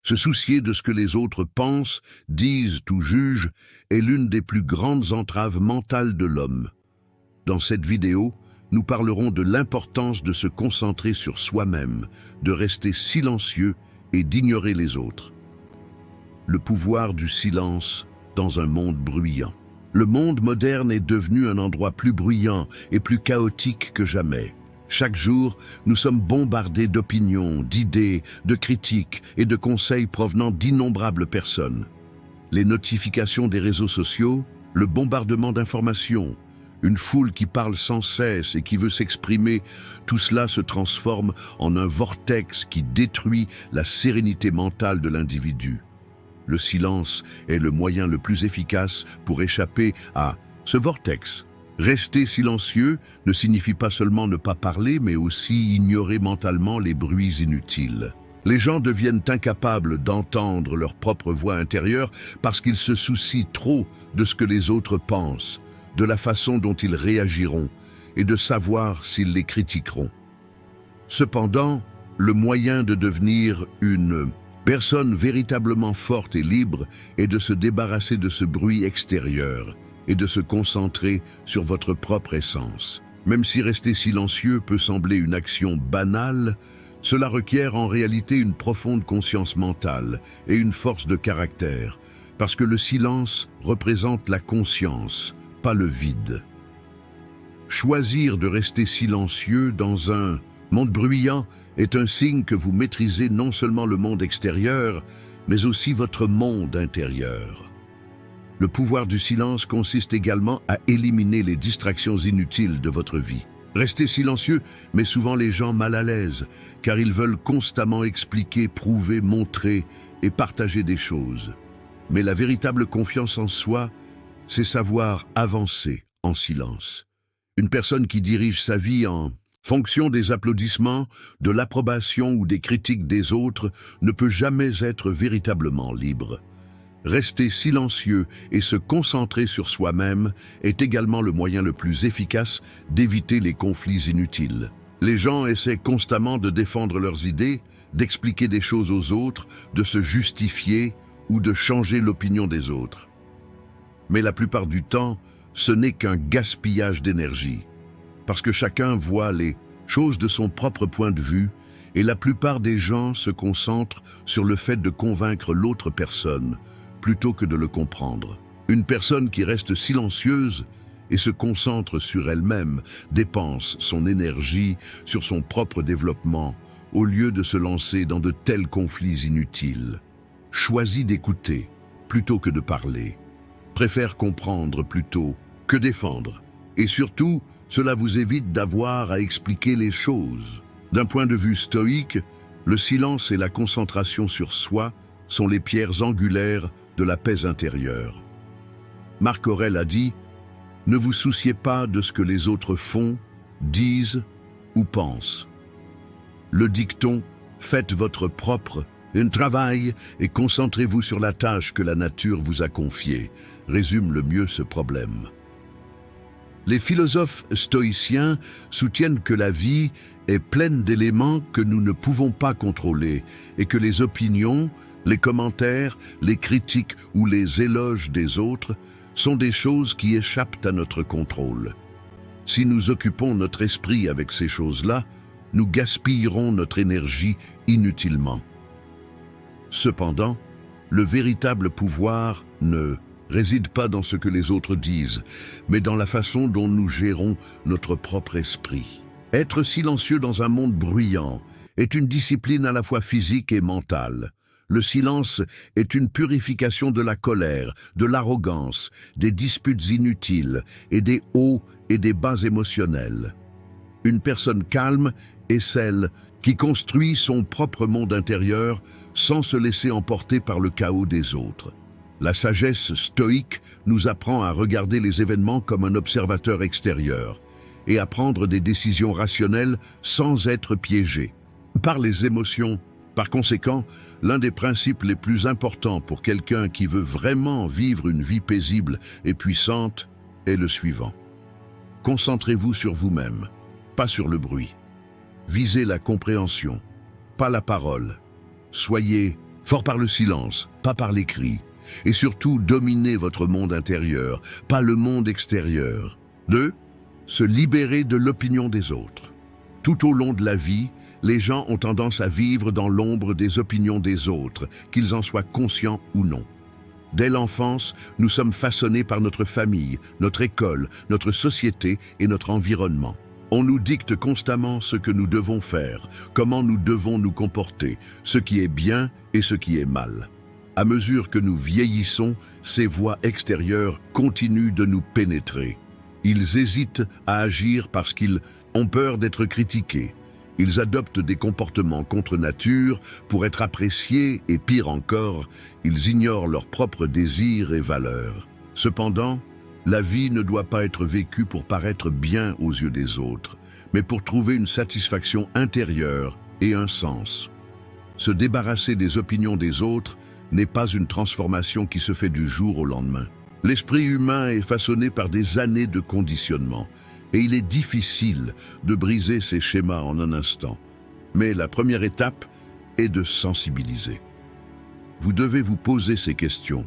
Se soucier de ce que les autres pensent, disent ou jugent est l'une des plus grandes entraves mentales de l'homme. Dans cette vidéo, nous parlerons de l'importance de se concentrer sur soi-même, de rester silencieux et d'ignorer les autres. Le pouvoir du silence dans un monde bruyant. Le monde moderne est devenu un endroit plus bruyant et plus chaotique que jamais. Chaque jour, nous sommes bombardés d'opinions, d'idées, de critiques et de conseils provenant d'innombrables personnes. Les notifications des réseaux sociaux, le bombardement d'informations, une foule qui parle sans cesse et qui veut s'exprimer, tout cela se transforme en un vortex qui détruit la sérénité mentale de l'individu. Le silence est le moyen le plus efficace pour échapper à ce vortex. Rester silencieux ne signifie pas seulement ne pas parler, mais aussi ignorer mentalement les bruits inutiles. Les gens deviennent incapables d'entendre leur propre voix intérieure parce qu'ils se soucient trop de ce que les autres pensent, de la façon dont ils réagiront et de savoir s'ils les critiqueront. Cependant, le moyen de devenir une personne véritablement forte et libre est de se débarrasser de ce bruit extérieur et de se concentrer sur votre propre essence. Même si rester silencieux peut sembler une action banale, cela requiert en réalité une profonde conscience mentale et une force de caractère, parce que le silence représente la conscience, pas le vide. Choisir de rester silencieux dans un monde bruyant est un signe que vous maîtrisez non seulement le monde extérieur, mais aussi votre monde intérieur. Le pouvoir du silence consiste également à éliminer les distractions inutiles de votre vie. Rester silencieux met souvent les gens mal à l'aise, car ils veulent constamment expliquer, prouver, montrer et partager des choses. Mais la véritable confiance en soi, c'est savoir avancer en silence. Une personne qui dirige sa vie en fonction des applaudissements, de l'approbation ou des critiques des autres ne peut jamais être véritablement libre. Rester silencieux et se concentrer sur soi-même est également le moyen le plus efficace d'éviter les conflits inutiles. Les gens essaient constamment de défendre leurs idées, d'expliquer des choses aux autres, de se justifier ou de changer l'opinion des autres. Mais la plupart du temps, ce n'est qu'un gaspillage d'énergie, parce que chacun voit les choses de son propre point de vue et la plupart des gens se concentrent sur le fait de convaincre l'autre personne plutôt que de le comprendre. Une personne qui reste silencieuse et se concentre sur elle-même dépense son énergie sur son propre développement au lieu de se lancer dans de tels conflits inutiles. Choisis d'écouter plutôt que de parler. Préfère comprendre plutôt que défendre. Et surtout, cela vous évite d'avoir à expliquer les choses. D'un point de vue stoïque, le silence et la concentration sur soi sont les pierres angulaires de la paix intérieure. Marc Aurèle a dit « Ne vous souciez pas de ce que les autres font, disent ou pensent. » Le dicton « Faites votre propre travail et concentrez-vous sur la tâche que la nature vous a confiée » résume le mieux ce problème. Les philosophes stoïciens soutiennent que la vie est pleine d'éléments que nous ne pouvons pas contrôler et que les opinions, les commentaires, les critiques ou les éloges des autres sont des choses qui échappent à notre contrôle. Si nous occupons notre esprit avec ces choses-là, nous gaspillerons notre énergie inutilement. Cependant, le véritable pouvoir ne réside pas dans ce que les autres disent, mais dans la façon dont nous gérons notre propre esprit. Être silencieux dans un monde bruyant est une discipline à la fois physique et mentale. Le silence est une purification de la colère, de l'arrogance, des disputes inutiles et des hauts et des bas émotionnels. Une personne calme est celle qui construit son propre monde intérieur sans se laisser emporter par le chaos des autres. La sagesse stoïque nous apprend à regarder les événements comme un observateur extérieur et à prendre des décisions rationnelles sans être piégé par les émotions. Par conséquent, l'un des principes les plus importants pour quelqu'un qui veut vraiment vivre une vie paisible et puissante est le suivant. Concentrez-vous sur vous-même, pas sur le bruit. Visez la compréhension, pas la parole. Soyez Fort par le silence, pas par les cris. Et surtout, dominez votre monde intérieur, pas le monde extérieur. 2. Se libérer de l'opinion des autres. Tout au long de la vie, les gens ont tendance à vivre dans l'ombre des opinions des autres, qu'ils en soient conscients ou non. Dès l'enfance, nous sommes façonnés par notre famille, notre école, notre société et notre environnement. On nous dicte constamment ce que nous devons faire, comment nous devons nous comporter, ce qui est bien et ce qui est mal. À mesure que nous vieillissons, ces voix extérieures continuent de nous pénétrer. Ils hésitent à agir parce qu'ils ont peur d'être critiqués. Ils adoptent des comportements contre nature pour être appréciés et pire encore, ils ignorent leurs propres désirs et valeurs. Cependant, la vie ne doit pas être vécue pour paraître bien aux yeux des autres, mais pour trouver une satisfaction intérieure et un sens. Se débarrasser des opinions des autres n'est pas une transformation qui se fait du jour au lendemain. L'esprit humain est façonné par des années de conditionnement, et il est difficile de briser ces schémas en un instant. Mais la première étape est de sensibiliser. Vous devez vous poser ces questions.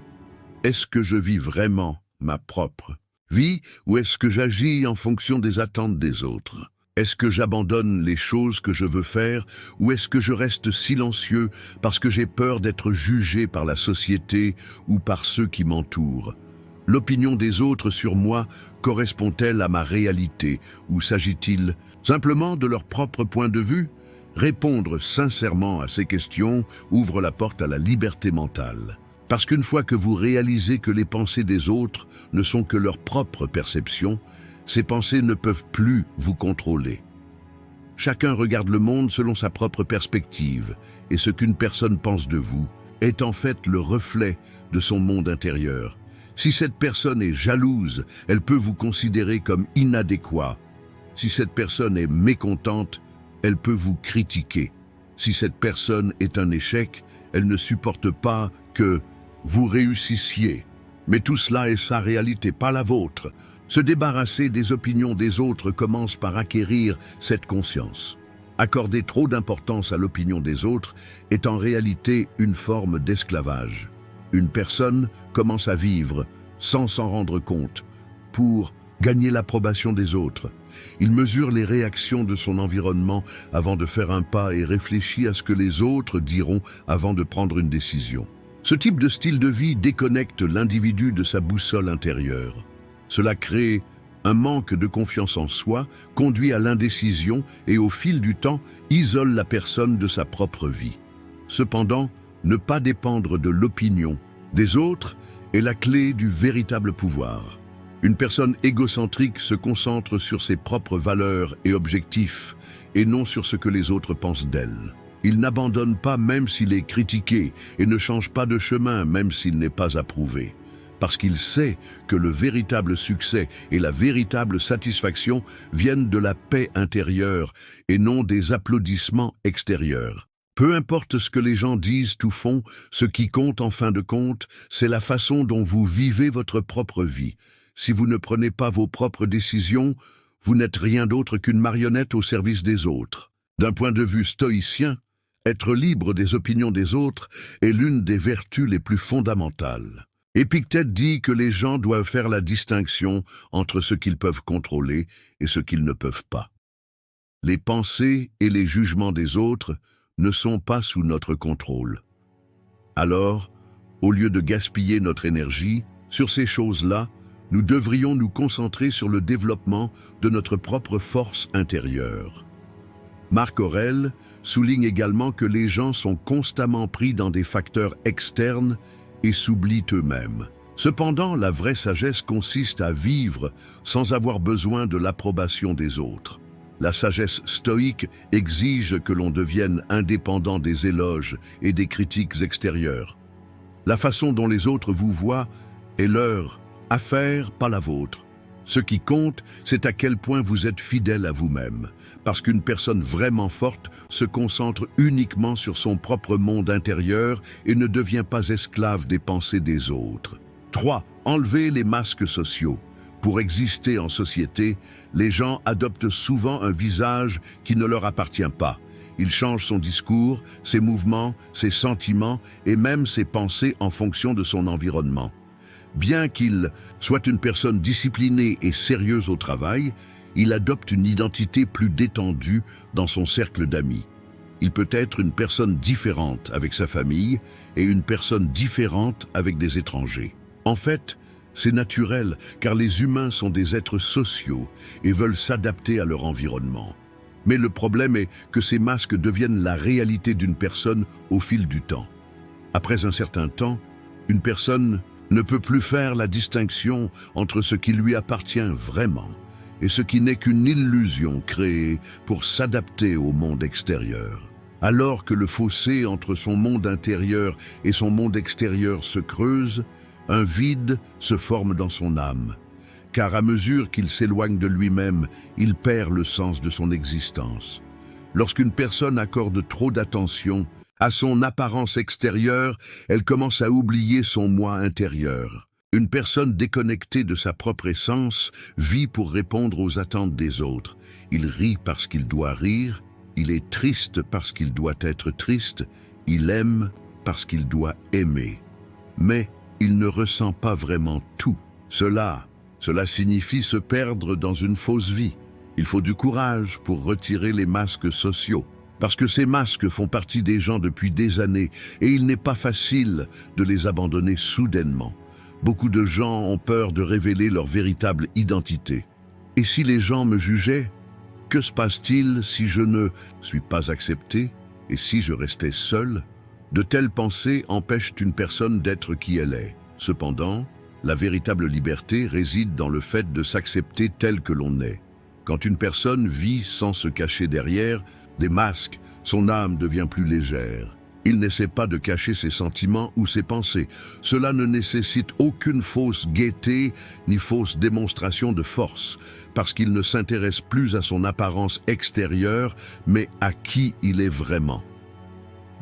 Est-ce que je vis vraiment ma propre vie ou est-ce que j'agis en fonction des attentes des autres? Est-ce que j'abandonne les choses que je veux faire ou est-ce que je reste silencieux parce que j'ai peur d'être jugé par la société ou par ceux qui m'entourent? L'opinion des autres sur moi correspond-elle à ma réalité ou s'agit-il simplement de leur propre point de vue? Répondre sincèrement à ces questions ouvre la porte à la liberté mentale. Parce qu'une fois que vous réalisez que les pensées des autres ne sont que leur propre perception, ces pensées ne peuvent plus vous contrôler. Chacun regarde le monde selon sa propre perspective, et ce qu'une personne pense de vous est en fait le reflet de son monde intérieur. Si cette personne est jalouse, elle peut vous considérer comme inadéquat. Si cette personne est mécontente, elle peut vous critiquer. Si cette personne est un échec, elle ne supporte pas que vous réussissiez. Mais tout cela est sa réalité, pas la vôtre. Se débarrasser des opinions des autres commence par acquérir cette conscience. Accorder trop d'importance à l'opinion des autres est en réalité une forme d'esclavage. Une personne commence à vivre sans s'en rendre compte pour gagner l'approbation des autres. Il mesure les réactions de son environnement avant de faire un pas et réfléchit à ce que les autres diront avant de prendre une décision. Ce type de style de vie déconnecte l'individu de sa boussole intérieure. Cela crée un manque de confiance en soi, conduit à l'indécision et au fil du temps isole la personne de sa propre vie. Cependant, ne pas dépendre de l'opinion des autres est la clé du véritable pouvoir. Une personne égocentrique se concentre sur ses propres valeurs et objectifs et non sur ce que les autres pensent d'elle. Il n'abandonne pas même s'il est critiqué et ne change pas de chemin même s'il n'est pas approuvé. Parce qu'il sait que le véritable succès et la véritable satisfaction viennent de la paix intérieure et non des applaudissements extérieurs. Peu importe ce que les gens disent ou font, ce qui compte en fin de compte, c'est la façon dont vous vivez votre propre vie. Si vous ne prenez pas vos propres décisions, vous n'êtes rien d'autre qu'une marionnette au service des autres. D'un point de vue stoïcien, être libre des opinions des autres est l'une des vertus les plus fondamentales. Épictète dit que les gens doivent faire la distinction entre ce qu'ils peuvent contrôler et ce qu'ils ne peuvent pas. Les pensées et les jugements des autres ne sont pas sous notre contrôle. Alors, au lieu de gaspiller notre énergie sur ces choses-là, nous devrions nous concentrer sur le développement de notre propre force intérieure. Marc Aurèle souligne également que les gens sont constamment pris dans des facteurs externes et s'oublient eux-mêmes. Cependant, la vraie sagesse consiste à vivre sans avoir besoin de l'approbation des autres. La sagesse stoïque exige que l'on devienne indépendant des éloges et des critiques extérieures. La façon dont les autres vous voient est leur affaire, pas la vôtre. Ce qui compte, c'est à quel point vous êtes fidèle à vous-même, parce qu'une personne vraiment forte se concentre uniquement sur son propre monde intérieur et ne devient pas esclave des pensées des autres. 3. Enlever les masques sociaux. Pour exister en société, les gens adoptent souvent un visage qui ne leur appartient pas. Il change son discours, ses mouvements, ses sentiments et même ses pensées en fonction de son environnement. Bien qu'il soit une personne disciplinée et sérieuse au travail, il adopte une identité plus détendue dans son cercle d'amis. Il peut être une personne différente avec sa famille et une personne différente avec des étrangers. En fait, c'est naturel car les humains sont des êtres sociaux et veulent s'adapter à leur environnement. Mais le problème est que ces masques deviennent la réalité d'une personne au fil du temps. Après un certain temps, une personne ne peut plus faire la distinction entre ce qui lui appartient vraiment et ce qui n'est qu'une illusion créée pour s'adapter au monde extérieur. Alors que le fossé entre son monde intérieur et son monde extérieur se creuse, un vide se forme dans son âme. Car à mesure qu'il s'éloigne de lui-même, il perd le sens de son existence. Lorsqu'une personne accorde trop d'attention à son apparence extérieure, elle commence à oublier son moi intérieur. Une personne déconnectée de sa propre essence vit pour répondre aux attentes des autres. Il rit parce qu'il doit rire, il est triste parce qu'il doit être triste, il aime parce qu'il doit aimer. Mais il ne ressent pas vraiment tout. Cela signifie se perdre dans une fausse vie. Il faut du courage pour retirer les masques sociaux. Parce que ces masques font partie des gens depuis des années et il n'est pas facile de les abandonner soudainement. Beaucoup de gens ont peur de révéler leur véritable identité. Et si les gens me jugeaient, que se passe-t-il si je ne suis pas accepté et si je restais seul? De telles pensées empêchent une personne d'être qui elle est. Cependant, la véritable liberté réside dans le fait de s'accepter tel que l'on est. Quand une personne vit sans se cacher derrière des masques, son âme devient plus légère. Il n'essaie pas de cacher ses sentiments ou ses pensées. Cela ne nécessite aucune fausse gaieté ni fausse démonstration de force, parce qu'il ne s'intéresse plus à son apparence extérieure, mais à qui il est vraiment.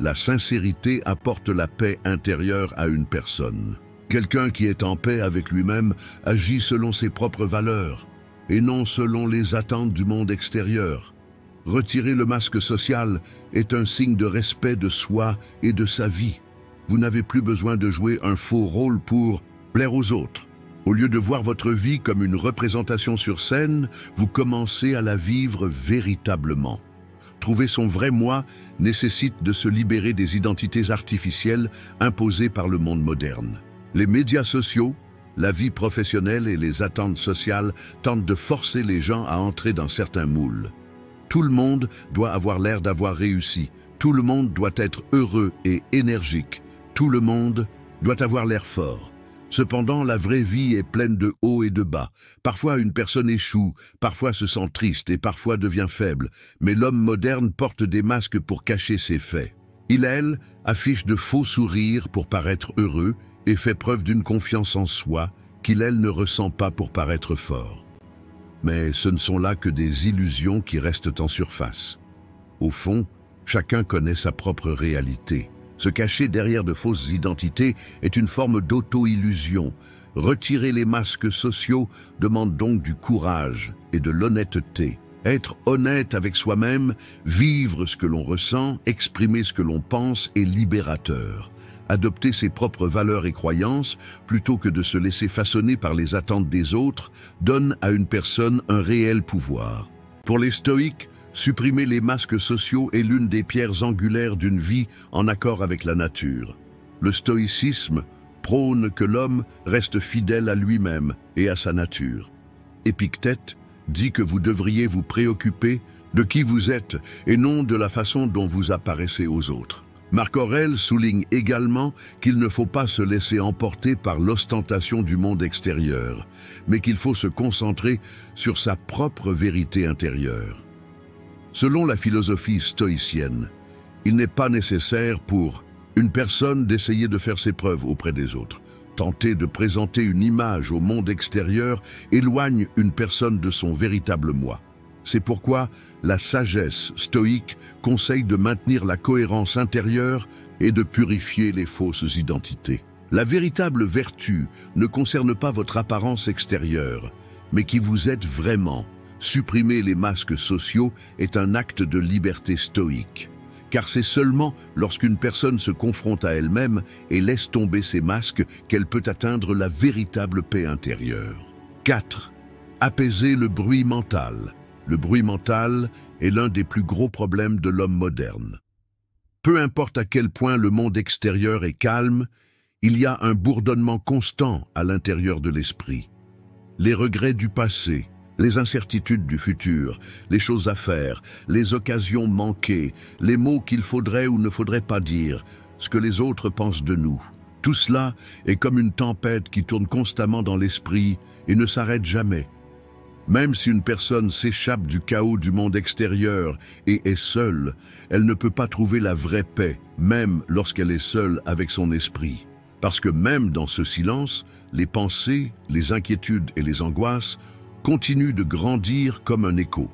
La sincérité apporte la paix intérieure à une personne. Quelqu'un qui est en paix avec lui-même agit selon ses propres valeurs, et non selon les attentes du monde extérieur. Retirer le masque social est un signe de respect de soi et de sa vie. Vous n'avez plus besoin de jouer un faux rôle pour plaire aux autres. Au lieu de voir votre vie comme une représentation sur scène, vous commencez à la vivre véritablement. Trouver son vrai moi nécessite de se libérer des identités artificielles imposées par le monde moderne. Les médias sociaux, la vie professionnelle et les attentes sociales tentent de forcer les gens à entrer dans certains moules. Tout le monde doit avoir l'air d'avoir réussi. Tout le monde doit être heureux et énergique. Tout le monde doit avoir l'air fort. Cependant, la vraie vie est pleine de hauts et de bas. Parfois, une personne échoue, parfois se sent triste et parfois devient faible. Mais l'homme moderne porte des masques pour cacher ses faits. Elle affiche de faux sourires pour paraître heureux et fait preuve d'une confiance en soi qu'il ne ressent pas pour paraître fort. Mais ce ne sont là que des illusions qui restent en surface. Au fond, chacun connaît sa propre réalité. Se cacher derrière de fausses identités est une forme d'auto-illusion. Retirer les masques sociaux demande donc du courage et de l'honnêteté. Être honnête avec soi-même, vivre ce que l'on ressent, exprimer ce que l'on pense est libérateur. Adopter ses propres valeurs et croyances, plutôt que de se laisser façonner par les attentes des autres, donne à une personne un réel pouvoir. Pour les stoïques, supprimer les masques sociaux est l'une des pierres angulaires d'une vie en accord avec la nature. Le stoïcisme prône que l'homme reste fidèle à lui-même et à sa nature. Épictète dit que vous devriez vous préoccuper de qui vous êtes et non de la façon dont vous apparaissez aux autres. Marc Aurèle souligne également qu'il ne faut pas se laisser emporter par l'ostentation du monde extérieur, mais qu'il faut se concentrer sur sa propre vérité intérieure. Selon la philosophie stoïcienne, il n'est pas nécessaire pour une personne d'essayer de faire ses preuves auprès des autres. Tenter de présenter une image au monde extérieur éloigne une personne de son véritable moi. C'est pourquoi la sagesse stoïque conseille de maintenir la cohérence intérieure et de purifier les fausses identités. La véritable vertu ne concerne pas votre apparence extérieure, mais qui vous êtes vraiment, Supprimer les masques sociaux est un acte de liberté stoïque. Car c'est seulement lorsqu'une personne se confronte à elle-même et laisse tomber ses masques qu'elle peut atteindre la véritable paix intérieure. 4. Apaiser le bruit mental. Le bruit mental est l'un des plus gros problèmes de l'homme moderne. Peu importe à quel point le monde extérieur est calme, il y a un bourdonnement constant à l'intérieur de l'esprit. Les regrets du passé, les incertitudes du futur, les choses à faire, les occasions manquées, les mots qu'il faudrait ou ne faudrait pas dire, ce que les autres pensent de nous. Tout cela est comme une tempête qui tourne constamment dans l'esprit et ne s'arrête jamais. Même si une personne s'échappe du chaos du monde extérieur et est seule, elle ne peut pas trouver la vraie paix, même lorsqu'elle est seule avec son esprit. Parce que même dans ce silence, les pensées, les inquiétudes et les angoisses continuent de grandir comme un écho.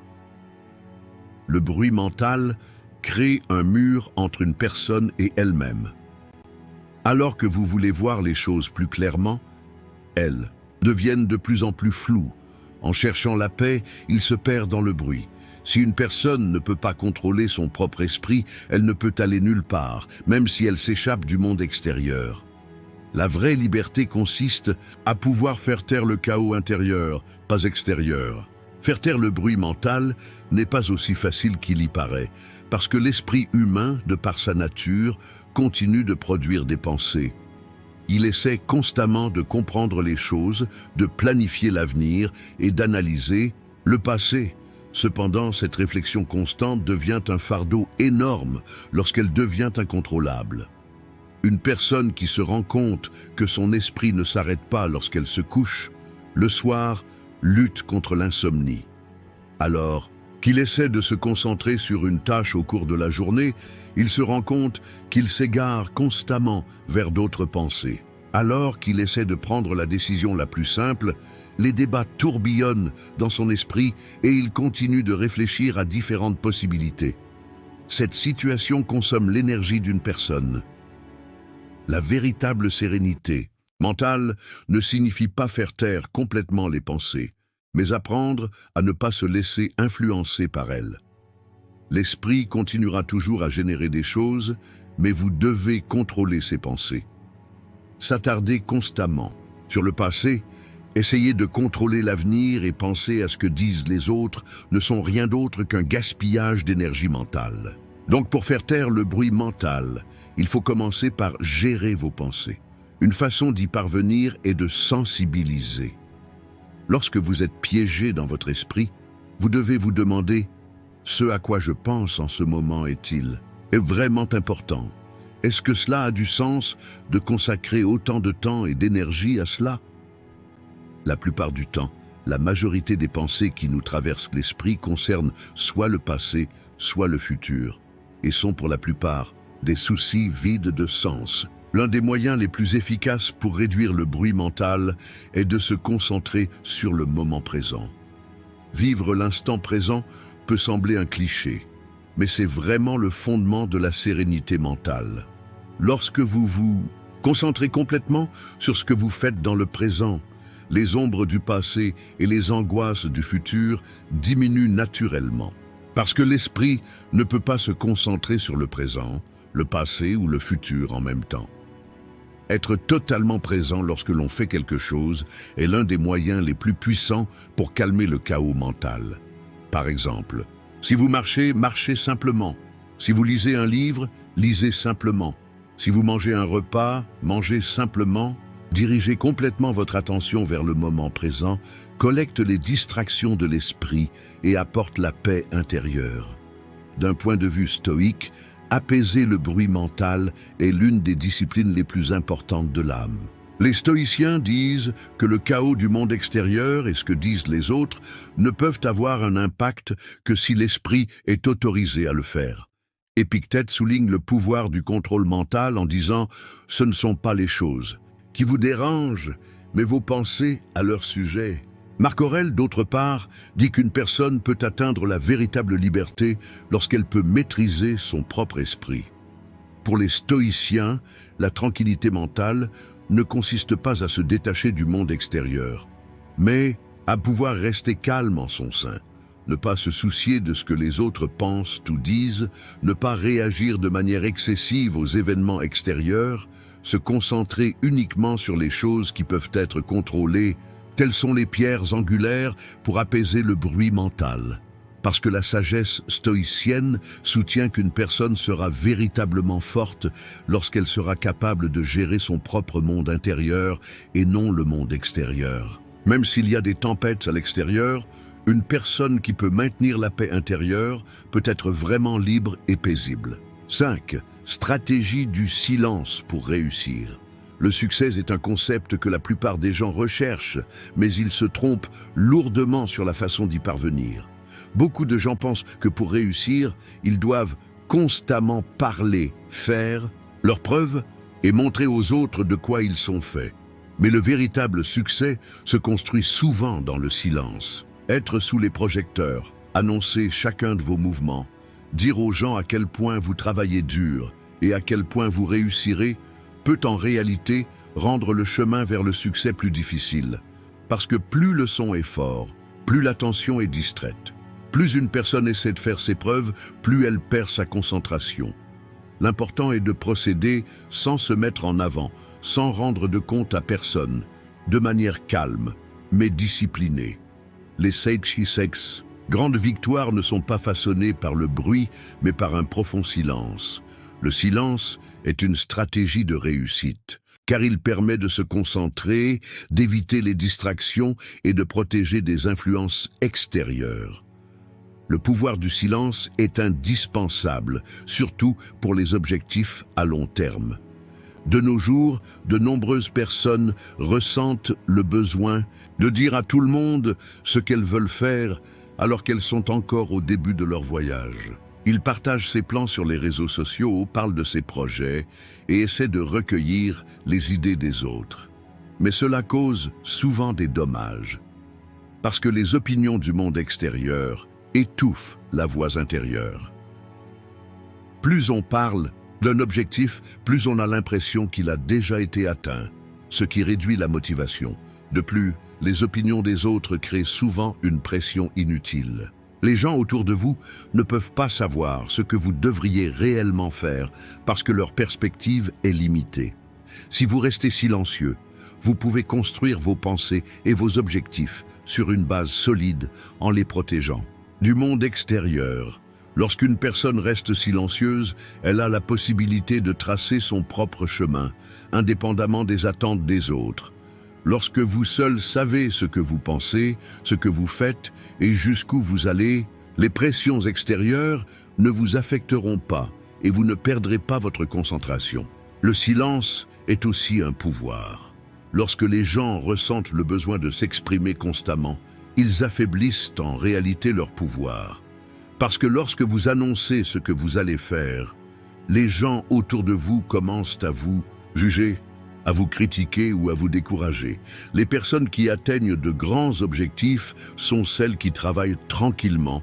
Le bruit mental crée un mur entre une personne et elle-même. Alors que vous voulez voir les choses plus clairement, elles deviennent de plus en plus floues. En cherchant la paix, il se perd dans le bruit. Si une personne ne peut pas contrôler son propre esprit, elle ne peut aller nulle part, même si elle s'échappe du monde extérieur. La vraie liberté consiste à pouvoir faire taire le chaos intérieur, pas extérieur. Faire taire le bruit mental n'est pas aussi facile qu'il y paraît, parce que l'esprit humain, de par sa nature, continue de produire des pensées. Il essaie constamment de comprendre les choses, de planifier l'avenir et d'analyser le passé. Cependant, cette réflexion constante devient un fardeau énorme lorsqu'elle devient incontrôlable. Une personne qui se rend compte que son esprit ne s'arrête pas lorsqu'elle se couche, le soir, lutte contre l'insomnie. Alors qu'il essaie de se concentrer sur une tâche au cours de la journée, il se rend compte qu'il s'égare constamment vers d'autres pensées. Alors qu'il essaie de prendre la décision la plus simple, les débats tourbillonnent dans son esprit et il continue de réfléchir à différentes possibilités. Cette situation consomme l'énergie d'une personne. La véritable sérénité mentale ne signifie pas faire taire complètement les pensées, mais apprendre à ne pas se laisser influencer par elles. L'esprit continuera toujours à générer des choses, mais vous devez contrôler ses pensées. S'attarder constamment sur le passé, essayer de contrôler l'avenir et penser à ce que disent les autres ne sont rien d'autre qu'un gaspillage d'énergie mentale. Donc pour faire taire le bruit mental, il faut commencer par gérer vos pensées. Une façon d'y parvenir est de sensibiliser. Lorsque vous êtes piégé dans votre esprit, vous devez vous demander « Ce à quoi je pense en ce moment est vraiment important? Est-ce que cela a du sens de consacrer autant de temps et d'énergie à cela ?» La plupart du temps, la majorité des pensées qui nous traversent l'esprit concernent soit le passé, soit le futur, et sont pour la plupart des soucis vides de sens. L'un des moyens les plus efficaces pour réduire le bruit mental est de se concentrer sur le moment présent. Vivre l'instant présent peut sembler un cliché, mais c'est vraiment le fondement de la sérénité mentale. Lorsque vous vous concentrez complètement sur ce que vous faites dans le présent, les ombres du passé et les angoisses du futur diminuent naturellement. Parce que l'esprit ne peut pas se concentrer sur le présent, le passé ou le futur en même temps. Être totalement présent lorsque l'on fait quelque chose est l'un des moyens les plus puissants pour calmer le chaos mental. Par exemple, si vous marchez, marchez simplement. Si vous lisez un livre, lisez simplement. Si vous mangez un repas, mangez simplement. Dirigez complètement votre attention vers le moment présent, collecte les distractions de l'esprit et apporte la paix intérieure. D'un point de vue stoïque, apaiser le bruit mental est l'une des disciplines les plus importantes de l'âme. Les stoïciens disent que le chaos du monde extérieur et ce que disent les autres ne peuvent avoir un impact que si l'esprit est autorisé à le faire. Épictète souligne le pouvoir du contrôle mental en disant « Ce ne sont pas les choses qui vous dérangent, mais vos pensées à leur sujet ». Marc Aurèle, d'autre part, dit qu'une personne peut atteindre la véritable liberté lorsqu'elle peut maîtriser son propre esprit. Pour les stoïciens, la tranquillité mentale ne consiste pas à se détacher du monde extérieur, mais à pouvoir rester calme en son sein. Ne pas se soucier de ce que les autres pensent ou disent, ne pas réagir de manière excessive aux événements extérieurs, se concentrer uniquement sur les choses qui peuvent être contrôlées, telles sont les pierres angulaires pour apaiser le bruit mental. Parce que la sagesse stoïcienne soutient qu'une personne sera véritablement forte lorsqu'elle sera capable de gérer son propre monde intérieur et non le monde extérieur. Même s'il y a des tempêtes à l'extérieur, une personne qui peut maintenir la paix intérieure peut être vraiment libre et paisible. 5. Stratégie du silence pour réussir. Le succès est un concept que la plupart des gens recherchent, mais ils se trompent lourdement sur la façon d'y parvenir. Beaucoup de gens pensent que pour réussir, ils doivent constamment parler, faire leurs preuves et montrer aux autres de quoi ils sont faits. Mais le véritable succès se construit souvent dans le silence. Être sous les projecteurs, annoncer chacun de vos mouvements, dire aux gens à quel point vous travaillez dur et à quel point vous réussirez peut en réalité rendre le chemin vers le succès plus difficile. Parce que plus le son est fort, plus l'attention est distraite. Plus une personne essaie de faire ses preuves, plus elle perd sa concentration. L'important est de procéder sans se mettre en avant, sans rendre de compte à personne, de manière calme, mais disciplinée. Les Sage grandes victoires ne sont pas façonnées par le bruit, mais par un profond silence. Le silence est une stratégie de réussite, car il permet de se concentrer, d'éviter les distractions et de protéger des influences extérieures. Le pouvoir du silence est indispensable, surtout pour les objectifs à long terme. De nos jours, de nombreuses personnes ressentent le besoin de dire à tout le monde ce qu'elles veulent faire alors qu'elles sont encore au début de leur voyage. Ils partagent ses plans sur les réseaux sociaux, parlent de ses projets et essaient de recueillir les idées des autres. Mais cela cause souvent des dommages, parce que les opinions du monde extérieur étouffent la voix intérieure. Plus on parle d'un objectif, plus on a l'impression qu'il a déjà été atteint, ce qui réduit la motivation. De plus, les opinions des autres créent souvent une pression inutile. Les gens autour de vous ne peuvent pas savoir ce que vous devriez réellement faire parce que leur perspective est limitée. Si vous restez silencieux, vous pouvez construire vos pensées et vos objectifs sur une base solide en les protégeant du monde extérieur. Lorsqu'une personne reste silencieuse, elle a la possibilité de tracer son propre chemin, indépendamment des attentes des autres. Lorsque vous seul savez ce que vous pensez, ce que vous faites et jusqu'où vous allez, les pressions extérieures ne vous affecteront pas et vous ne perdrez pas votre concentration. Le silence est aussi un pouvoir. Lorsque les gens ressentent le besoin de s'exprimer constamment, ils affaiblissent en réalité leur pouvoir. Parce que lorsque vous annoncez ce que vous allez faire, les gens autour de vous commencent à vous juger, à vous critiquer ou à vous décourager. Les personnes qui atteignent de grands objectifs sont celles qui travaillent tranquillement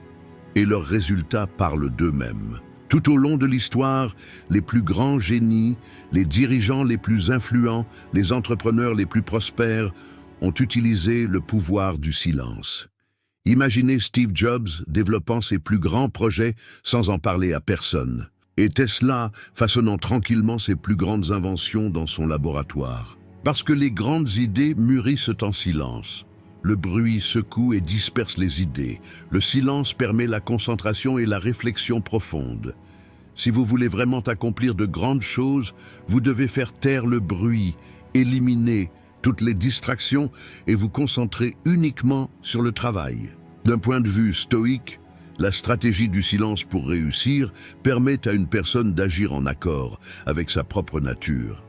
et leurs résultats parlent d'eux-mêmes. Tout au long de l'histoire, les plus grands génies, les dirigeants les plus influents, les entrepreneurs les plus prospères ont utilisé le pouvoir du silence. Imaginez Steve Jobs développant ses plus grands projets sans en parler à personne. Et Tesla façonnant tranquillement ses plus grandes inventions dans son laboratoire. Parce que les grandes idées mûrissent en silence. Le bruit secoue et disperse les idées. Le silence permet la concentration et la réflexion profonde. Si vous voulez vraiment accomplir de grandes choses, vous devez faire taire le bruit, éliminer toutes les distractions et vous concentrer uniquement sur le travail. D'un point de vue stoïque, la stratégie du silence pour réussir permet à une personne d'agir en accord avec sa propre nature.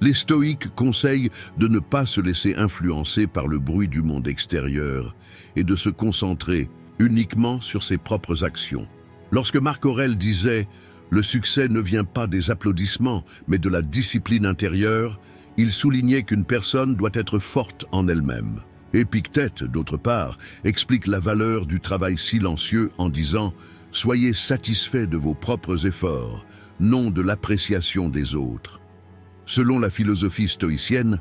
Les stoïques conseillent de ne pas se laisser influencer par le bruit du monde extérieur et de se concentrer uniquement sur ses propres actions. Lorsque Marc Aurèle disait « Le succès ne vient pas des applaudissements, mais de la discipline intérieure », il soulignait qu'une personne doit être forte en elle-même. Épictète, d'autre part, explique la valeur du travail silencieux en disant « Soyez satisfaits de vos propres efforts, non de l'appréciation des autres ». Selon la philosophie stoïcienne,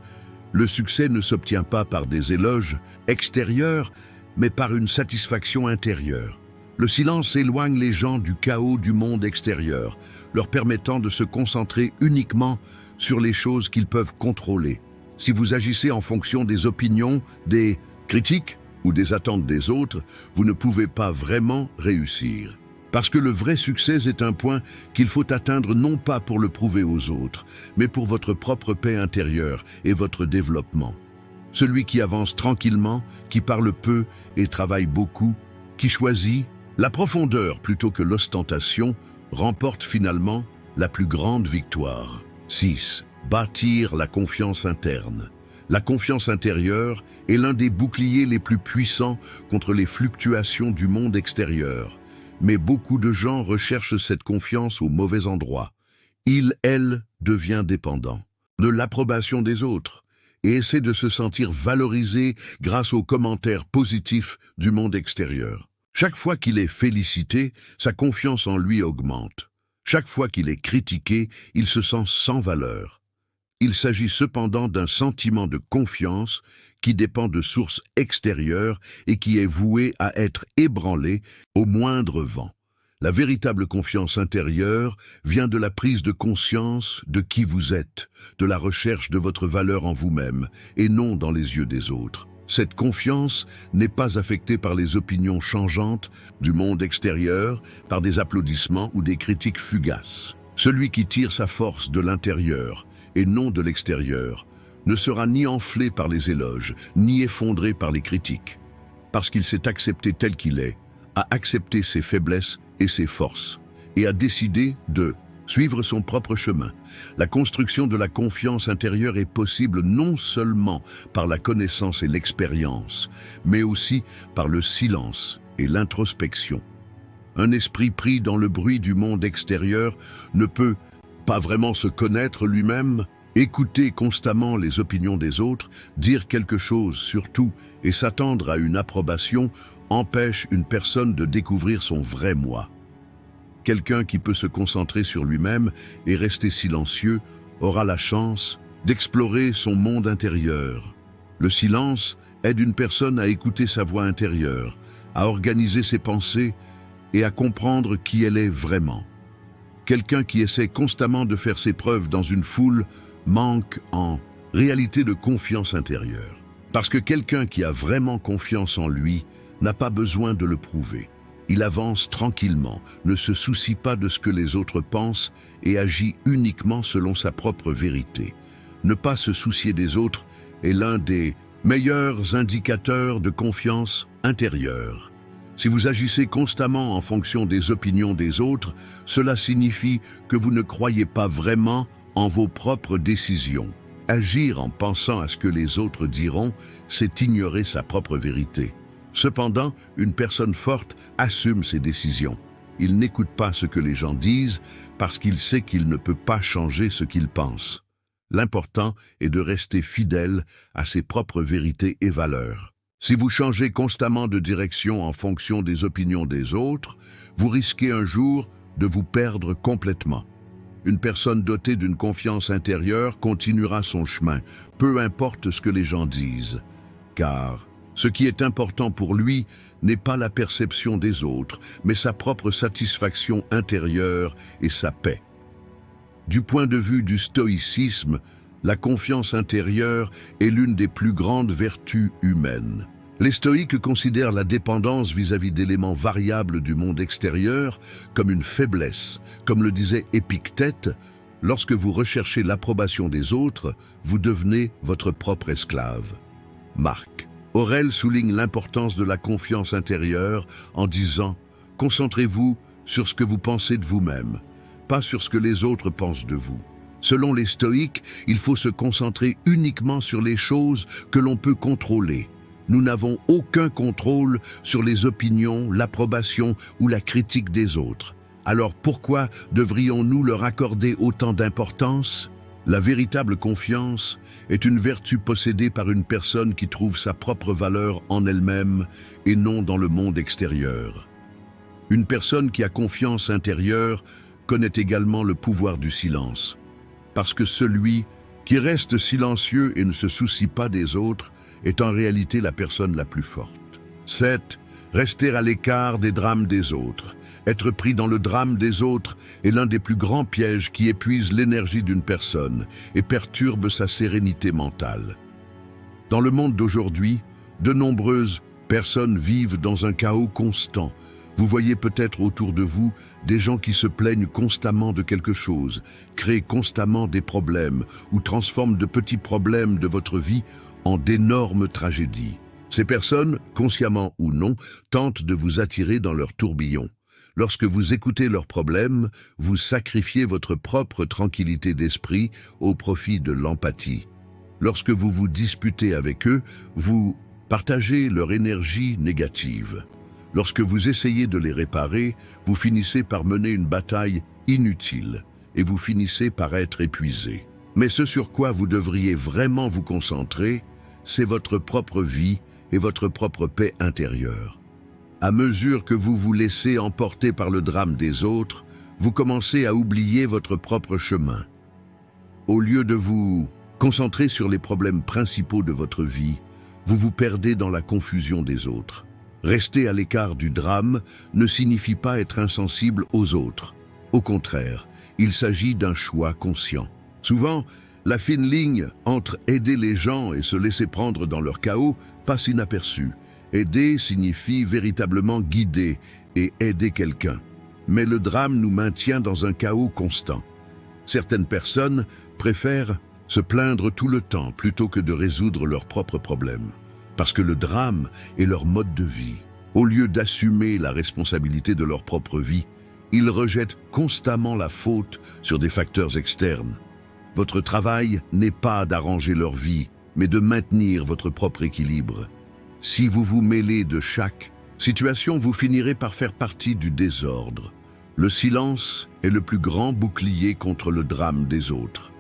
le succès ne s'obtient pas par des éloges extérieurs, mais par une satisfaction intérieure. Le silence éloigne les gens du chaos du monde extérieur, leur permettant de se concentrer uniquement sur les choses qu'ils peuvent contrôler. Si vous agissez en fonction des opinions, des critiques ou des attentes des autres, vous ne pouvez pas vraiment réussir. Parce que le vrai succès est un point qu'il faut atteindre non pas pour le prouver aux autres, mais pour votre propre paix intérieure et votre développement. Celui qui avance tranquillement, qui parle peu et travaille beaucoup, qui choisit la profondeur plutôt que l'ostentation, remporte finalement la plus grande victoire. 6. Bâtir la confiance interne. La confiance intérieure est l'un des boucliers les plus puissants contre les fluctuations du monde extérieur. Mais beaucoup de gens recherchent cette confiance au mauvais endroit. Elle devient dépendant de l'approbation des autres et essaie de se sentir valorisé grâce aux commentaires positifs du monde extérieur. Chaque fois qu'il est félicité, sa confiance en lui augmente. Chaque fois qu'il est critiqué, il se sent sans valeur. Il s'agit cependant d'un sentiment de confiance qui dépend de sources extérieures et qui est voué à être ébranlé au moindre vent. La véritable confiance intérieure vient de la prise de conscience de qui vous êtes, de la recherche de votre valeur en vous-même et non dans les yeux des autres. Cette confiance n'est pas affectée par les opinions changeantes du monde extérieur, par des applaudissements ou des critiques fugaces. Celui qui tire sa force de l'intérieur et non de l'extérieur ne sera ni enflé par les éloges, ni effondré par les critiques. Parce qu'il s'est accepté tel qu'il est, a accepté ses faiblesses et ses forces, et a décidé de suivre son propre chemin. La construction de la confiance intérieure est possible non seulement par la connaissance et l'expérience, mais aussi par le silence et l'introspection. Un esprit pris dans le bruit du monde extérieur ne peut pas vraiment se connaître lui-même. Écouter constamment les opinions des autres, dire quelque chose sur tout et s'attendre à une approbation empêche une personne de découvrir son vrai moi. Quelqu'un qui peut se concentrer sur lui-même et rester silencieux aura la chance d'explorer son monde intérieur. Le silence aide une personne à écouter sa voix intérieure, à organiser ses pensées et à comprendre qui elle est vraiment. Quelqu'un qui essaie constamment de faire ses preuves dans une foule manque en réalité de confiance intérieure. Parce que quelqu'un qui a vraiment confiance en lui n'a pas besoin de le prouver. Il avance tranquillement, ne se soucie pas de ce que les autres pensent et agit uniquement selon sa propre vérité. Ne pas se soucier des autres est l'un des meilleurs indicateurs de confiance intérieure. Si vous agissez constamment en fonction des opinions des autres, cela signifie que vous ne croyez pas vraiment en vos propres décisions. Agir en pensant à ce que les autres diront, c'est ignorer sa propre vérité. Cependant, une personne forte assume ses décisions. Il n'écoute pas ce que les gens disent parce qu'il sait qu'il ne peut pas changer ce qu'il pense. L'important est de rester fidèle à ses propres vérités et valeurs. Si vous changez constamment de direction en fonction des opinions des autres, vous risquez un jour de vous perdre complètement. Une personne dotée d'une confiance intérieure continuera son chemin, peu importe ce que les gens disent, car ce qui est important pour lui n'est pas la perception des autres, mais sa propre satisfaction intérieure et sa paix. Du point de vue du stoïcisme, la confiance intérieure est l'une des plus grandes vertus humaines. Les stoïques considèrent la dépendance vis-à-vis d'éléments variables du monde extérieur comme une faiblesse. Comme le disait Épictète, lorsque vous recherchez l'approbation des autres, vous devenez votre propre esclave. Marc Aurèle souligne l'importance de la confiance intérieure en disant « Concentrez-vous sur ce que vous pensez de vous-même, pas sur ce que les autres pensent de vous. » Selon les stoïques, il faut se concentrer uniquement sur les choses que l'on peut contrôler. Nous n'avons aucun contrôle sur les opinions, l'approbation ou la critique des autres. Alors pourquoi devrions-nous leur accorder autant d'importance ? La véritable confiance est une vertu possédée par une personne qui trouve sa propre valeur en elle-même et non dans le monde extérieur. Une personne qui a confiance intérieure connaît également le pouvoir du silence, parce que celui qui reste silencieux et ne se soucie pas des autres est en réalité la personne la plus forte. 7. Rester à l'écart des drames des autres. Être pris dans le drame des autres est l'un des plus grands pièges qui épuise l'énergie d'une personne et perturbe sa sérénité mentale. Dans le monde d'aujourd'hui, de nombreuses personnes vivent dans un chaos constant. Vous voyez peut-être autour de vous des gens qui se plaignent constamment de quelque chose, créent constamment des problèmes ou transforment de petits problèmes de votre vie en d'énormes tragédies. Ces personnes, consciemment ou non, tentent de vous attirer dans leur tourbillon. Lorsque vous écoutez leurs problèmes, vous sacrifiez votre propre tranquillité d'esprit au profit de l'empathie. Lorsque vous vous disputez avec eux, vous partagez leur énergie négative. Lorsque vous essayez de les réparer, vous finissez par mener une bataille inutile et vous finissez par être épuisé. Mais ce sur quoi vous devriez vraiment vous concentrer, c'est votre propre vie et votre propre paix intérieure. À mesure que vous vous laissez emporter par le drame des autres, vous commencez à oublier votre propre chemin. Au lieu de vous concentrer sur les problèmes principaux de votre vie, vous vous perdez dans la confusion des autres. Rester à l'écart du drame ne signifie pas être insensible aux autres. Au contraire, il s'agit d'un choix conscient. Souvent, la fine ligne entre aider les gens et se laisser prendre dans leur chaos passe inaperçue. Aider signifie véritablement guider et aider quelqu'un. Mais le drame nous maintient dans un chaos constant. Certaines personnes préfèrent se plaindre tout le temps plutôt que de résoudre leurs propres problèmes. Parce que le drame est leur mode de vie. Au lieu d'assumer la responsabilité de leur propre vie, ils rejettent constamment la faute sur des facteurs externes. Votre travail n'est pas d'arranger leur vie, mais de maintenir votre propre équilibre. Si vous vous mêlez de chaque situation, vous finirez par faire partie du désordre. Le silence est le plus grand bouclier contre le drame des autres.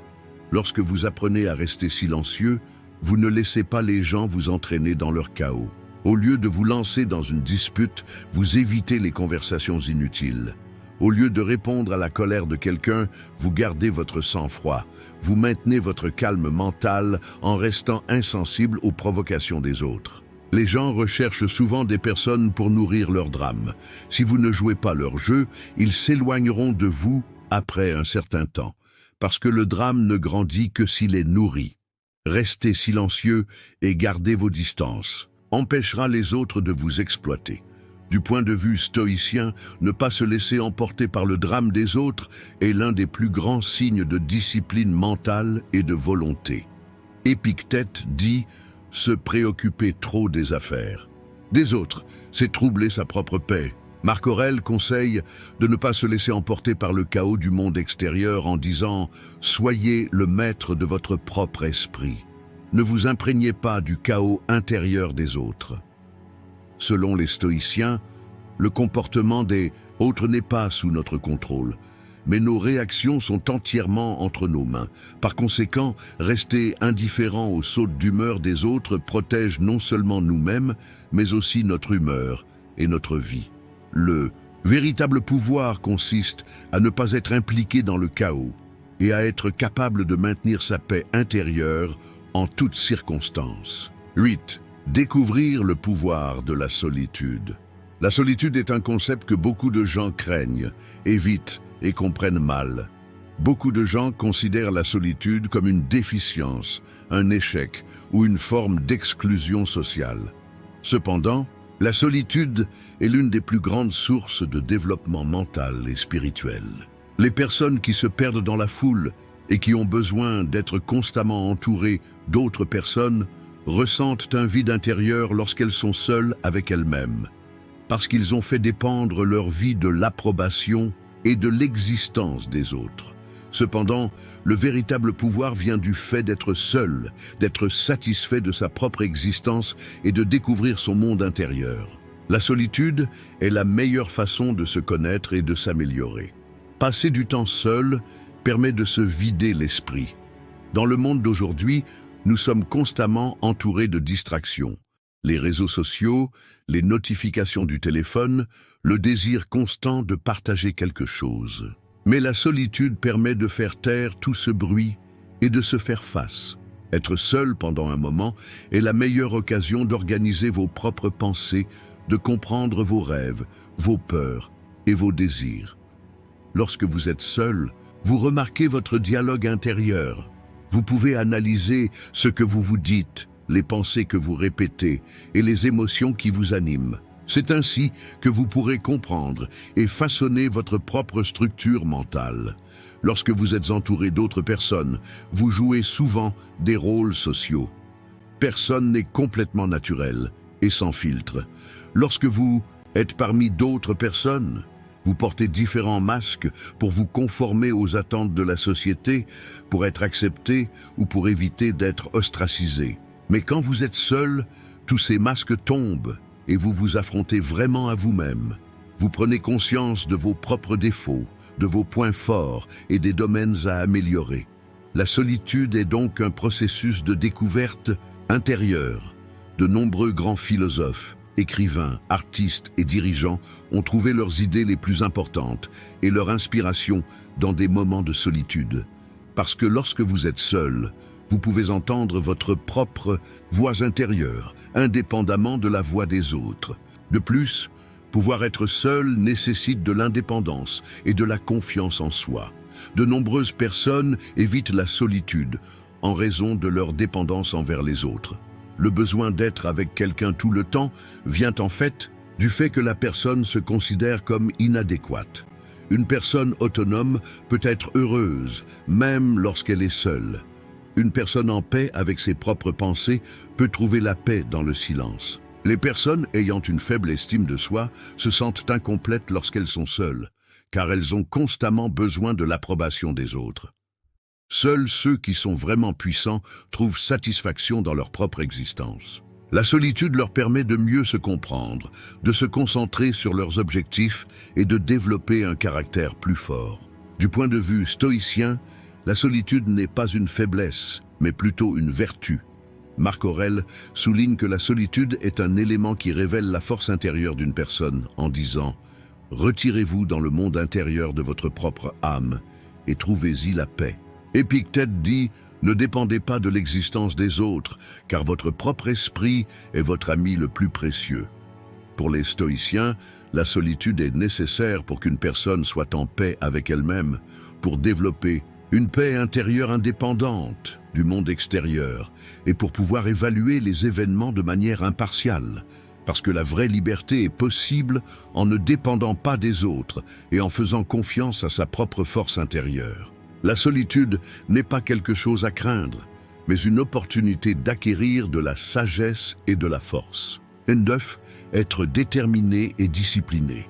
Lorsque vous apprenez à rester silencieux, vous ne laissez pas les gens vous entraîner dans leur chaos. Au lieu de vous lancer dans une dispute, vous évitez les conversations inutiles. Au lieu de répondre à la colère de quelqu'un, vous gardez votre sang-froid. Vous maintenez votre calme mental en restant insensible aux provocations des autres. Les gens recherchent souvent des personnes pour nourrir leur drame. Si vous ne jouez pas leur jeu, ils s'éloigneront de vous après un certain temps, parce que le drame ne grandit que s'il est nourri. Restez silencieux et gardez vos distances. Empêchera les autres de vous exploiter. Du point de vue stoïcien, ne pas se laisser emporter par le drame des autres est l'un des plus grands signes de discipline mentale et de volonté. Épictète dit « se préoccuper trop des affaires ». Des autres, c'est troubler sa propre paix. Marc Aurèle conseille de ne pas se laisser emporter par le chaos du monde extérieur en disant « soyez le maître de votre propre esprit ». Ne vous imprégnez pas du chaos intérieur des autres. Selon les stoïciens, le comportement des autres n'est pas sous notre contrôle, mais nos réactions sont entièrement entre nos mains. Par conséquent, rester indifférent aux sautes d'humeur des autres protège non seulement nous-mêmes, mais aussi notre humeur et notre vie. Le véritable pouvoir consiste à ne pas être impliqué dans le chaos et à être capable de maintenir sa paix intérieure en toutes circonstances. 8. Découvrir le pouvoir de la solitude. La solitude est un concept que beaucoup de gens craignent, évitent et comprennent mal. Beaucoup de gens considèrent la solitude comme une déficience, un échec ou une forme d'exclusion sociale. Cependant, la solitude est l'une des plus grandes sources de développement mental et spirituel. Les personnes qui se perdent dans la foule et qui ont besoin d'être constamment entourées d'autres personnes ressentent un vide intérieur lorsqu'elles sont seules avec elles-mêmes, parce qu'ils ont fait dépendre leur vie de l'approbation et de l'existence des autres. Cependant, le véritable pouvoir vient du fait d'être seul, d'être satisfait de sa propre existence et de découvrir son monde intérieur. La solitude est la meilleure façon de se connaître et de s'améliorer. Passer du temps seul permet de se vider l'esprit. Dans le monde d'aujourd'hui, nous sommes constamment entourés de distractions. Les réseaux sociaux, les notifications du téléphone, le désir constant de partager quelque chose. Mais la solitude permet de faire taire tout ce bruit et de se faire face. Être seul pendant un moment est la meilleure occasion d'organiser vos propres pensées, de comprendre vos rêves, vos peurs et vos désirs. Lorsque vous êtes seul, vous remarquez votre dialogue intérieur. Vous pouvez analyser ce que vous vous dites, les pensées que vous répétez et les émotions qui vous animent. C'est ainsi que vous pourrez comprendre et façonner votre propre structure mentale. Lorsque vous êtes entouré d'autres personnes, vous jouez souvent des rôles sociaux. Personne n'est complètement naturel et sans filtre. Lorsque vous êtes parmi d'autres personnes, vous portez différents masques pour vous conformer aux attentes de la société, pour être accepté ou pour éviter d'être ostracisé. Mais quand vous êtes seul, tous ces masques tombent et vous vous affrontez vraiment à vous-même. Vous prenez conscience de vos propres défauts, de vos points forts et des domaines à améliorer. La solitude est donc un processus de découverte intérieure. De nombreux grands philosophes, écrivains, artistes et dirigeants ont trouvé leurs idées les plus importantes et leur inspiration dans des moments de solitude. Parce que lorsque vous êtes seul, vous pouvez entendre votre propre voix intérieure, indépendamment de la voix des autres. De plus, pouvoir être seul nécessite de l'indépendance et de la confiance en soi. De nombreuses personnes évitent la solitude en raison de leur dépendance envers les autres. Le besoin d'être avec quelqu'un tout le temps vient en fait du fait que la personne se considère comme inadéquate. Une personne autonome peut être heureuse, même lorsqu'elle est seule. Une personne en paix avec ses propres pensées peut trouver la paix dans le silence. Les personnes ayant une faible estime de soi se sentent incomplètes lorsqu'elles sont seules, car elles ont constamment besoin de l'approbation des autres. Seuls ceux qui sont vraiment puissants trouvent satisfaction dans leur propre existence. La solitude leur permet de mieux se comprendre, de se concentrer sur leurs objectifs et de développer un caractère plus fort. Du point de vue stoïcien, la solitude n'est pas une faiblesse, mais plutôt une vertu. Marc Aurèle souligne que la solitude est un élément qui révèle la force intérieure d'une personne en disant « Retirez-vous dans le monde intérieur de votre propre âme et trouvez-y la paix ». Épictète dit « Ne dépendez pas de l'existence des autres, car votre propre esprit est votre ami le plus précieux ». Pour les stoïciens, la solitude est nécessaire pour qu'une personne soit en paix avec elle-même, pour développer une paix intérieure indépendante du monde extérieur et pour pouvoir évaluer les événements de manière impartiale. Parce que la vraie liberté est possible en ne dépendant pas des autres et en faisant confiance à sa propre force intérieure. La solitude n'est pas quelque chose à craindre, mais une opportunité d'acquérir de la sagesse et de la force. 9. Être déterminé et discipliné.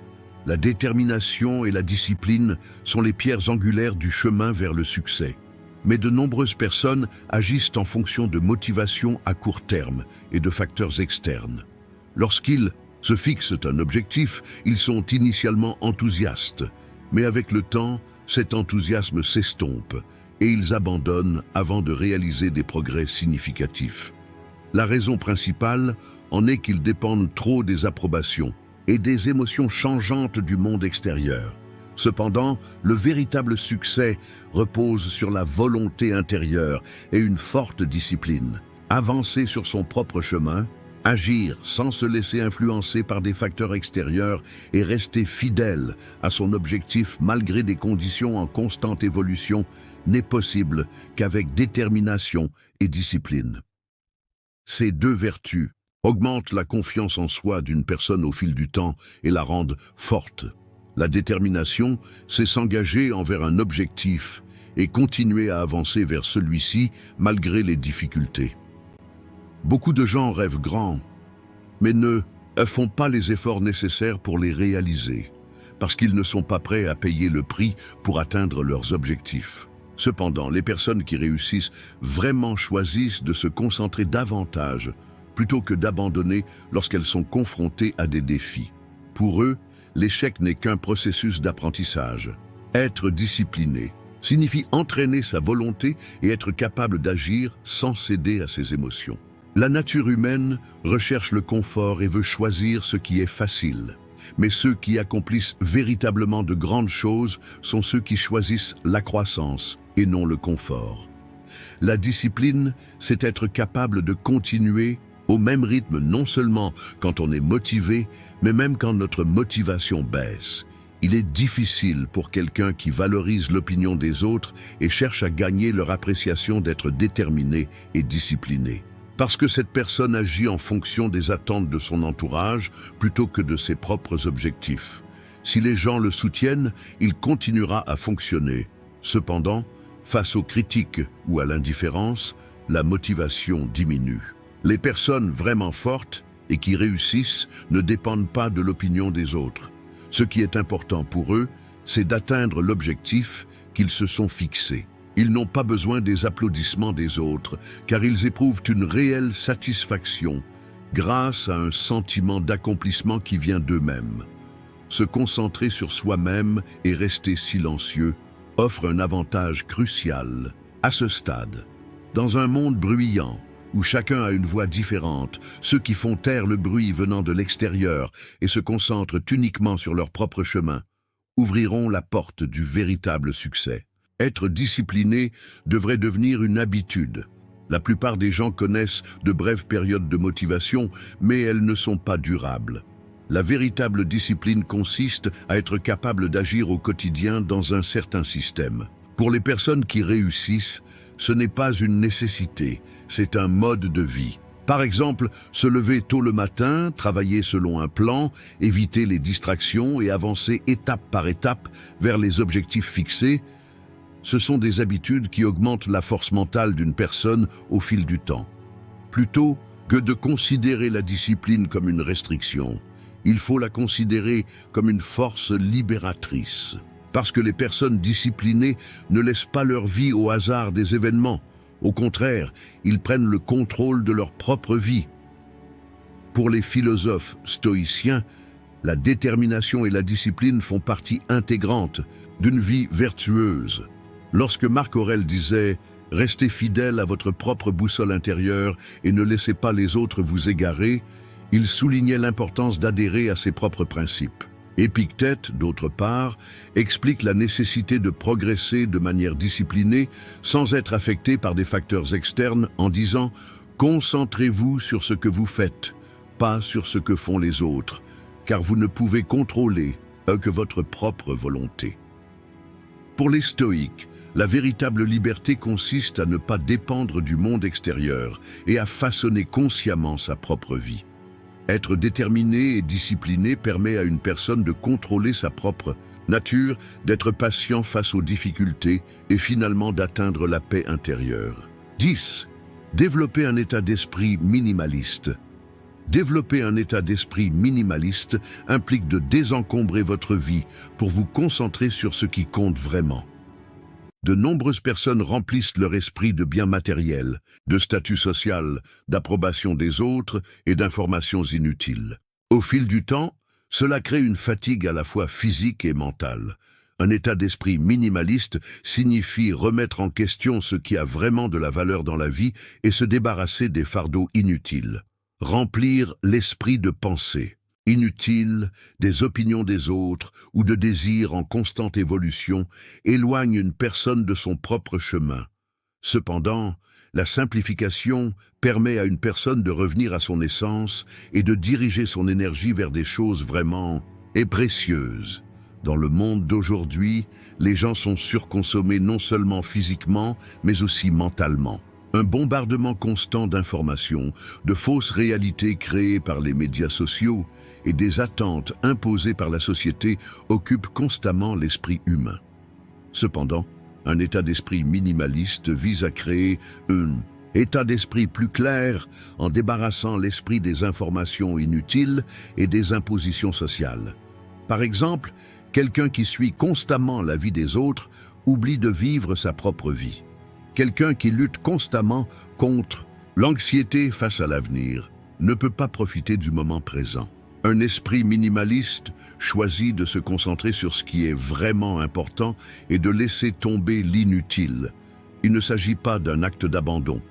La détermination et la discipline sont les pierres angulaires du chemin vers le succès. Mais de nombreuses personnes agissent en fonction de motivations à court terme et de facteurs externes. Lorsqu'ils se fixent un objectif, ils sont initialement enthousiastes, mais avec le temps, cet enthousiasme s'estompe et ils abandonnent avant de réaliser des progrès significatifs. La raison principale en est qu'ils dépendent trop des approbations et des émotions changeantes du monde extérieur. Cependant, le véritable succès repose sur la volonté intérieure et une forte discipline. Avancer sur son propre chemin, agir sans se laisser influencer par des facteurs extérieurs et rester fidèle à son objectif malgré des conditions en constante évolution n'est possible qu'avec détermination et discipline. Ces deux vertus augmentent la confiance en soi d'une personne au fil du temps et la rendent forte. La détermination, c'est s'engager envers un objectif et continuer à avancer vers celui-ci malgré les difficultés. Beaucoup de gens rêvent grand, mais ne font pas les efforts nécessaires pour les réaliser, parce qu'ils ne sont pas prêts à payer le prix pour atteindre leurs objectifs. Cependant, les personnes qui réussissent vraiment choisissent de se concentrer davantage plutôt que d'abandonner lorsqu'elles sont confrontées à des défis. Pour eux, l'échec n'est qu'un processus d'apprentissage. Être discipliné signifie entraîner sa volonté et être capable d'agir sans céder à ses émotions. La nature humaine recherche le confort et veut choisir ce qui est facile. Mais ceux qui accomplissent véritablement de grandes choses sont ceux qui choisissent la croissance et non le confort. La discipline, c'est être capable de continuer au même rythme non seulement quand on est motivé, mais même quand notre motivation baisse. Il est difficile pour quelqu'un qui valorise l'opinion des autres et cherche à gagner leur appréciation d'être déterminé et discipliné. Parce que cette personne agit en fonction des attentes de son entourage plutôt que de ses propres objectifs. Si les gens le soutiennent, il continuera à fonctionner. Cependant, face aux critiques ou à l'indifférence, la motivation diminue. Les personnes vraiment fortes et qui réussissent ne dépendent pas de l'opinion des autres. Ce qui est important pour eux, c'est d'atteindre l'objectif qu'ils se sont fixé. Ils n'ont pas besoin des applaudissements des autres, car ils éprouvent une réelle satisfaction grâce à un sentiment d'accomplissement qui vient d'eux-mêmes. Se concentrer sur soi-même et rester silencieux offre un avantage crucial. À ce stade, dans un monde bruyant, où chacun a une voix différente, ceux qui font taire le bruit venant de l'extérieur et se concentrent uniquement sur leur propre chemin, ouvriront la porte du véritable succès. Être discipliné devrait devenir une habitude. La plupart des gens connaissent de brèves périodes de motivation, mais elles ne sont pas durables. La véritable discipline consiste à être capable d'agir au quotidien dans un certain système. Pour les personnes qui réussissent, ce n'est pas une nécessité, c'est un mode de vie. Par exemple, se lever tôt le matin, travailler selon un plan, éviter les distractions et avancer étape par étape vers les objectifs fixés, ce sont des habitudes qui augmentent la force mentale d'une personne au fil du temps. Plutôt que de considérer la discipline comme une restriction, il faut la considérer comme une force libératrice. Parce que les personnes disciplinées ne laissent pas leur vie au hasard des événements. Au contraire, ils prennent le contrôle de leur propre vie. Pour les philosophes stoïciens, la détermination et la discipline font partie intégrante d'une vie vertueuse. Lorsque Marc Aurèle disait « Restez fidèle à votre propre boussole intérieure et ne laissez pas les autres vous égarer », il soulignait l'importance d'adhérer à ses propres principes. Épictète, d'autre part, explique la nécessité de progresser de manière disciplinée sans être affecté par des facteurs externes en disant « Concentrez-vous sur ce que vous faites, pas sur ce que font les autres, car vous ne pouvez contrôler que votre propre volonté. » Pour les stoïques, la véritable liberté consiste à ne pas dépendre du monde extérieur et à façonner consciemment sa propre vie. Être déterminé et discipliné permet à une personne de contrôler sa propre nature, d'être patient face aux difficultés et finalement d'atteindre la paix intérieure. 10. Développer un état d'esprit minimaliste. Développer un état d'esprit minimaliste implique de désencombrer votre vie pour vous concentrer sur ce qui compte vraiment. De nombreuses personnes remplissent leur esprit de biens matériels, de statut social, d'approbation des autres et d'informations inutiles. Au fil du temps, cela crée une fatigue à la fois physique et mentale. Un état d'esprit minimaliste signifie remettre en question ce qui a vraiment de la valeur dans la vie et se débarrasser des fardeaux inutiles. Remplir l'esprit de pensée inutile, des opinions des autres ou de désirs en constante évolution éloigne une personne de son propre chemin. Cependant, la simplification permet à une personne de revenir à son essence et de diriger son énergie vers des choses vraiment précieuses. Dans le monde d'aujourd'hui, les gens sont surconsommés non seulement physiquement, mais aussi mentalement. Un bombardement constant d'informations, de fausses réalités créées par les médias sociaux et des attentes imposées par la société occupent constamment l'esprit humain. Cependant, un état d'esprit minimaliste vise à créer un état d'esprit plus clair en débarrassant l'esprit des informations inutiles et des impositions sociales. Par exemple, quelqu'un qui suit constamment la vie des autres oublie de vivre sa propre vie. Quelqu'un qui lutte constamment contre l'anxiété face à l'avenir ne peut pas profiter du moment présent. Un esprit minimaliste choisit de se concentrer sur ce qui est vraiment important et de laisser tomber l'inutile. Il ne s'agit pas d'un acte d'abandon.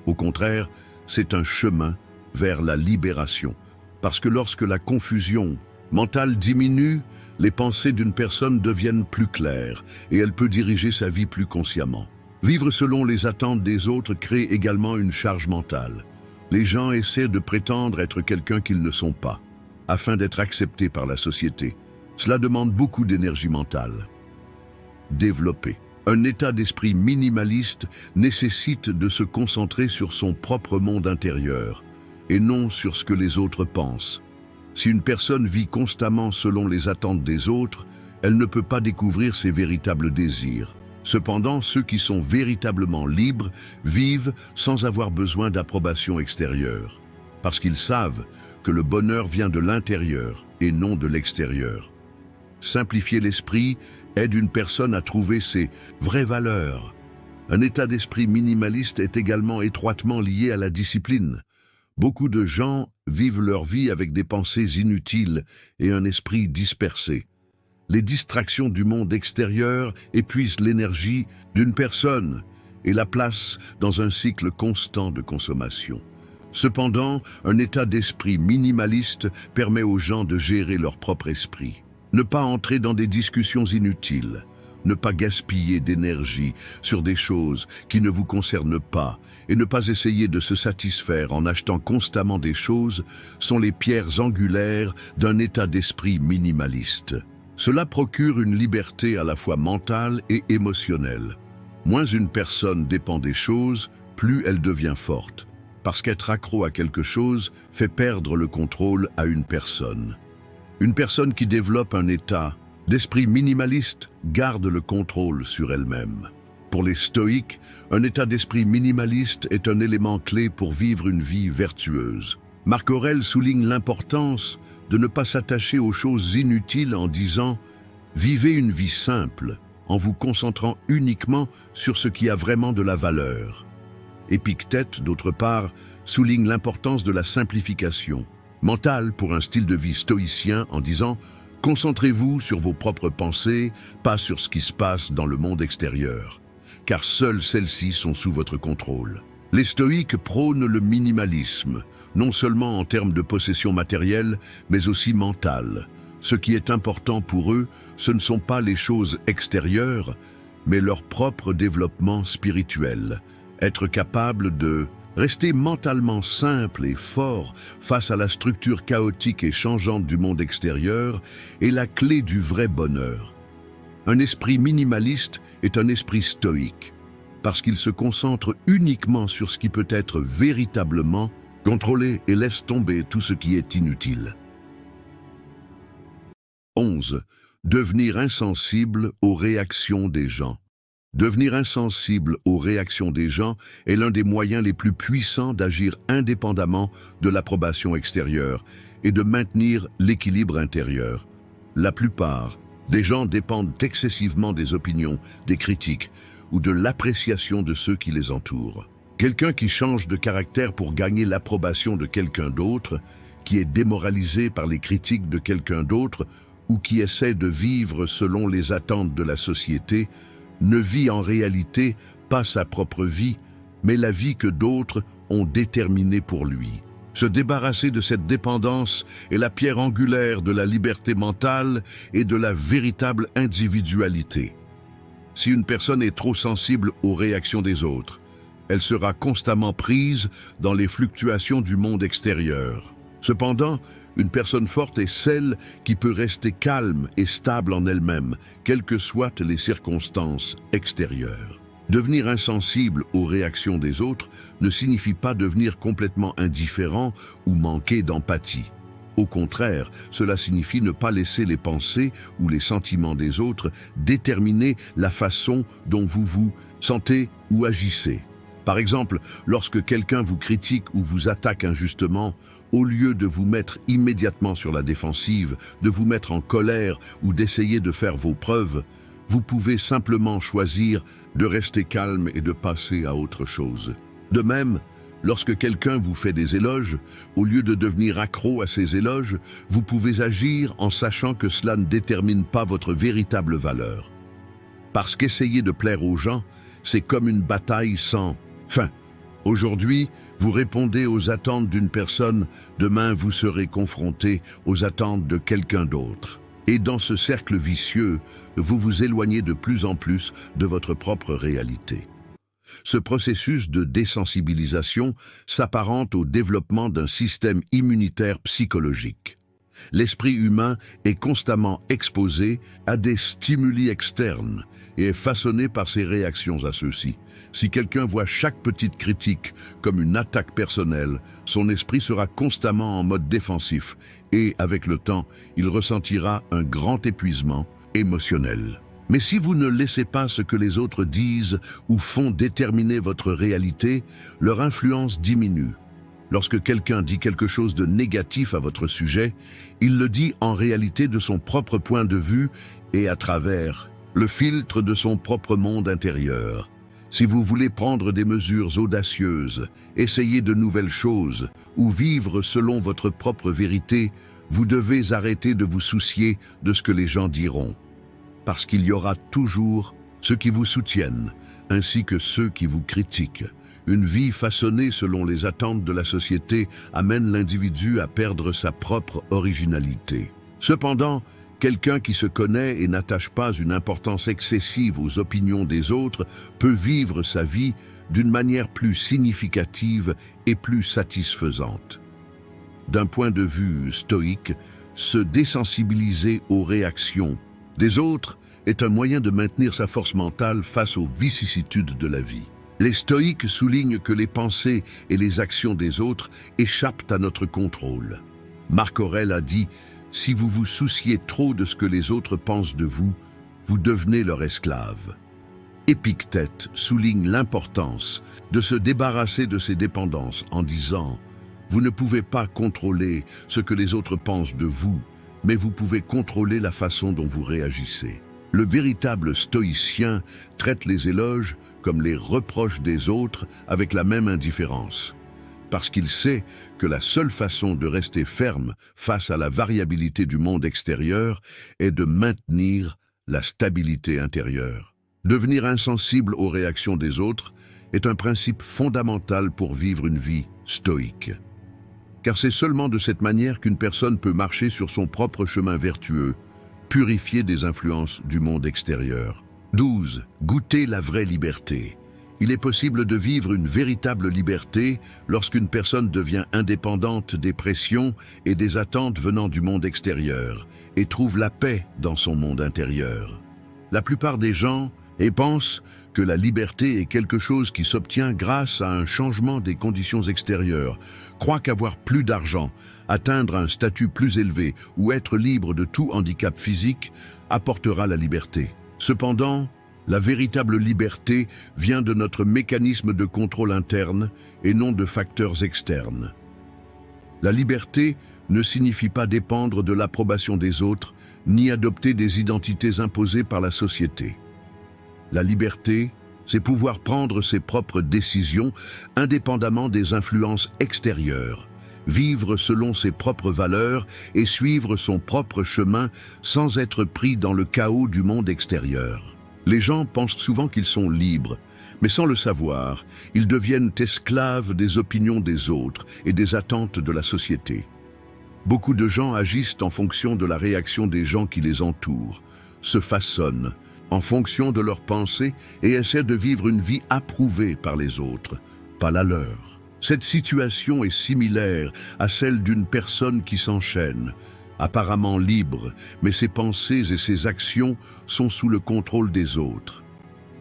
Au contraire, c'est un chemin vers la libération. Parce que lorsque la confusion mentale diminue, les pensées d'une personne deviennent plus claires et elle peut diriger sa vie plus consciemment. Vivre selon les attentes des autres crée également une charge mentale. Les gens essaient de prétendre être quelqu'un qu'ils ne sont pas, afin d'être acceptés par la société. Cela demande beaucoup d'énergie mentale. Développer. Un état d'esprit minimaliste nécessite de se concentrer sur son propre monde intérieur, et non sur ce que les autres pensent. Si une personne vit constamment selon les attentes des autres, elle ne peut pas découvrir ses véritables désirs. Cependant, ceux qui sont véritablement libres vivent sans avoir besoin d'approbation extérieure, parce qu'ils savent que le bonheur vient de l'intérieur et non de l'extérieur. Simplifier l'esprit aide une personne à trouver ses vraies valeurs. Un état d'esprit minimaliste est également étroitement lié à la discipline. Beaucoup de gens vivent leur vie avec des pensées inutiles et un esprit dispersé. Les distractions du monde extérieur épuisent l'énergie d'une personne et la placent dans un cycle constant de consommation. Cependant, un état d'esprit minimaliste permet aux gens de gérer leur propre esprit. Ne pas entrer dans des discussions inutiles, ne pas gaspiller d'énergie sur des choses qui ne vous concernent pas et ne pas essayer de se satisfaire en achetant constamment des choses sont les pierres angulaires d'un état d'esprit minimaliste. Cela procure une liberté à la fois mentale et émotionnelle. Moins une personne dépend des choses, plus elle devient forte, parce qu'être accro à quelque chose fait perdre le contrôle à une personne. Une personne qui développe un état d'esprit minimaliste garde le contrôle sur elle-même. Pour les stoïques, un état d'esprit minimaliste est un élément clé pour vivre une vie vertueuse. Marc Aurèle souligne l'importance de ne pas s'attacher aux choses inutiles en disant « Vivez une vie simple » en vous concentrant uniquement sur ce qui a vraiment de la valeur. Épictète, d'autre part, souligne l'importance de la simplification mentale pour un style de vie stoïcien en disant « Concentrez-vous sur vos propres pensées, pas sur ce qui se passe dans le monde extérieur, car seules celles-ci sont sous votre contrôle. » Les stoïques prônent le minimalisme, non seulement en termes de possession matérielle, mais aussi mentale. Ce qui est important pour eux, ce ne sont pas les choses extérieures, mais leur propre développement spirituel. Être capable de rester mentalement simple et fort face à la structure chaotique et changeante du monde extérieur est la clé du vrai bonheur. Un esprit minimaliste est un esprit stoïque, parce qu'il se concentre uniquement sur ce qui peut être véritablement contrôlé et laisse tomber tout ce qui est inutile. 11. Devenir insensible aux réactions des gens. Devenir insensible aux réactions des gens est l'un des moyens les plus puissants d'agir indépendamment de l'approbation extérieure et de maintenir l'équilibre intérieur. La plupart des gens dépendent excessivement des opinions, des critiques ou de l'appréciation de ceux qui les entourent. Quelqu'un qui change de caractère pour gagner l'approbation de quelqu'un d'autre, qui est démoralisé par les critiques de quelqu'un d'autre ou qui essaie de vivre selon les attentes de la société, ne vit en réalité pas sa propre vie, mais la vie que d'autres ont déterminée pour lui. Se débarrasser de cette dépendance est la pierre angulaire de la liberté mentale et de la véritable individualité. Si une personne est trop sensible aux réactions des autres, elle sera constamment prise dans les fluctuations du monde extérieur. Cependant, une personne forte est celle qui peut rester calme et stable en elle-même, quelles que soient les circonstances extérieures. Devenir insensible aux réactions des autres ne signifie pas devenir complètement indifférent ou manquer d'empathie. Au contraire, cela signifie ne pas laisser les pensées ou les sentiments des autres déterminer la façon dont vous vous sentez ou agissez. Par exemple, lorsque quelqu'un vous critique ou vous attaque injustement, au lieu de vous mettre immédiatement sur la défensive, de vous mettre en colère ou d'essayer de faire vos preuves, vous pouvez simplement choisir de rester calme et de passer à autre chose. De même, lorsque quelqu'un vous fait des éloges, au lieu de devenir accro à ces éloges, vous pouvez agir en sachant que cela ne détermine pas votre véritable valeur. Parce qu'essayer de plaire aux gens, c'est comme une bataille sans fin. Aujourd'hui, vous répondez aux attentes d'une personne, demain vous serez confronté aux attentes de quelqu'un d'autre. Et dans ce cercle vicieux, vous vous éloignez de plus en plus de votre propre réalité. Ce processus de désensibilisation s'apparente au développement d'un système immunitaire psychologique. L'esprit humain est constamment exposé à des stimuli externes et est façonné par ses réactions à ceux-ci. Si quelqu'un voit chaque petite critique comme une attaque personnelle, son esprit sera constamment en mode défensif et, avec le temps, il ressentira un grand épuisement émotionnel. Mais si vous ne laissez pas ce que les autres disent ou font déterminer votre réalité, leur influence diminue. Lorsque quelqu'un dit quelque chose de négatif à votre sujet, il le dit en réalité de son propre point de vue et à travers le filtre de son propre monde intérieur. Si vous voulez prendre des mesures audacieuses, essayer de nouvelles choses ou vivre selon votre propre vérité, vous devez arrêter de vous soucier de ce que les gens diront. Parce qu'il y aura toujours ceux qui vous soutiennent, ainsi que ceux qui vous critiquent. Une vie façonnée selon les attentes de la société amène l'individu à perdre sa propre originalité. Cependant, quelqu'un qui se connaît et n'attache pas une importance excessive aux opinions des autres peut vivre sa vie d'une manière plus significative et plus satisfaisante. D'un point de vue stoïque, se désensibiliser aux réactions des autres est un moyen de maintenir sa force mentale face aux vicissitudes de la vie. Les stoïques soulignent que les pensées et les actions des autres échappent à notre contrôle. Marc Aurèle a dit « Si vous vous souciez trop de ce que les autres pensent de vous, vous devenez leur esclave ». Épictète souligne l'importance de se débarrasser de ces dépendances en disant « Vous ne pouvez pas contrôler ce que les autres pensent de vous, mais vous pouvez contrôler la façon dont vous réagissez ». Le véritable stoïcien traite les éloges comme les reproches des autres avec la même indifférence, parce qu'il sait que la seule façon de rester ferme face à la variabilité du monde extérieur est de maintenir la stabilité intérieure. Devenir insensible aux réactions des autres est un principe fondamental pour vivre une vie stoïque. Car c'est seulement de cette manière qu'une personne peut marcher sur son propre chemin vertueux, purifier des influences du monde extérieur. 12. Goûter la vraie liberté. Il est possible de vivre une véritable liberté lorsqu'une personne devient indépendante des pressions et des attentes venant du monde extérieur et trouve la paix dans son monde intérieur. La plupart des gens pensent que la liberté est quelque chose qui s'obtient grâce à un changement des conditions extérieures, croient qu'avoir plus d'argent, atteindre un statut plus élevé ou être libre de tout handicap physique apportera la liberté. Cependant, la véritable liberté vient de notre mécanisme de contrôle interne et non de facteurs externes. La liberté ne signifie pas dépendre de l'approbation des autres, ni adopter des identités imposées par la société. La liberté, c'est pouvoir prendre ses propres décisions indépendamment des influences extérieures, vivre selon ses propres valeurs et suivre son propre chemin sans être pris dans le chaos du monde extérieur. Les gens pensent souvent qu'ils sont libres, mais sans le savoir, ils deviennent esclaves des opinions des autres et des attentes de la société. Beaucoup de gens agissent en fonction de la réaction des gens qui les entourent, se façonnent en fonction de leurs pensées et essaient de vivre une vie approuvée par les autres, pas la leur. Cette situation est similaire à celle d'une personne qui s'enchaîne, apparemment libre, mais ses pensées et ses actions sont sous le contrôle des autres.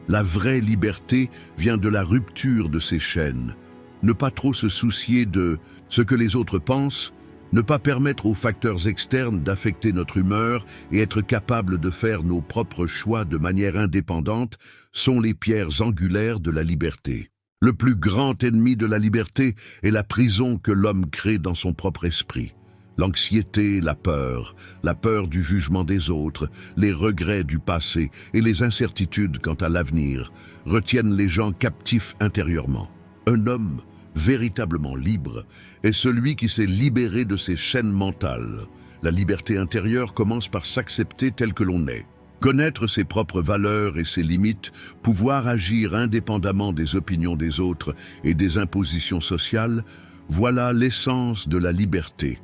La vraie liberté vient de la rupture de ces chaînes. Ne pas trop se soucier de ce que les autres pensent, ne pas permettre aux facteurs externes d'affecter notre humeur et être capable de faire nos propres choix de manière indépendante sont les pierres angulaires de la liberté. Le plus grand ennemi de la liberté est la prison que l'homme crée dans son propre esprit. L'anxiété, la peur du jugement des autres, les regrets du passé et les incertitudes quant à l'avenir retiennent les gens captifs intérieurement. Un homme véritablement libre est celui qui s'est libéré de ses chaînes mentales. La liberté intérieure commence par s'accepter tel que l'on est. Connaître ses propres valeurs et ses limites, pouvoir agir indépendamment des opinions des autres et des impositions sociales, voilà l'essence de la liberté.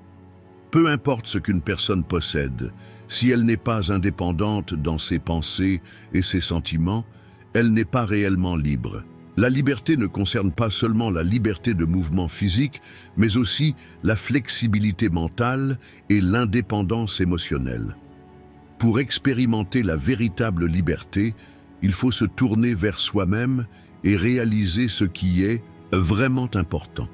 Peu importe ce qu'une personne possède, si elle n'est pas indépendante dans ses pensées et ses sentiments, elle n'est pas réellement libre. La liberté ne concerne pas seulement la liberté de mouvement physique, mais aussi la flexibilité mentale et l'indépendance émotionnelle. Pour expérimenter la véritable liberté, il faut se tourner vers soi-même et réaliser ce qui est vraiment important.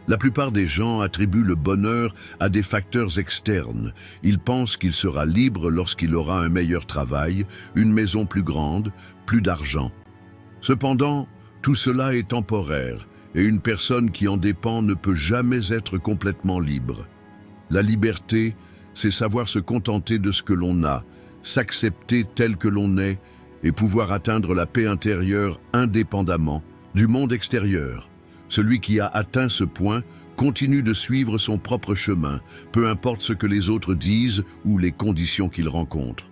La plupart des gens attribuent le bonheur à des facteurs externes. Ils pensent qu'il sera libre lorsqu'il aura un meilleur travail, une maison plus grande, plus d'argent. Cependant, tout cela est temporaire et une personne qui en dépend ne peut jamais être complètement libre. La liberté, c'est savoir se contenter de ce que l'on a, s'accepter tel que l'on est et pouvoir atteindre la paix intérieure indépendamment du monde extérieur. Celui qui a atteint ce point continue de suivre son propre chemin, peu importe ce que les autres disent ou les conditions qu'il rencontre.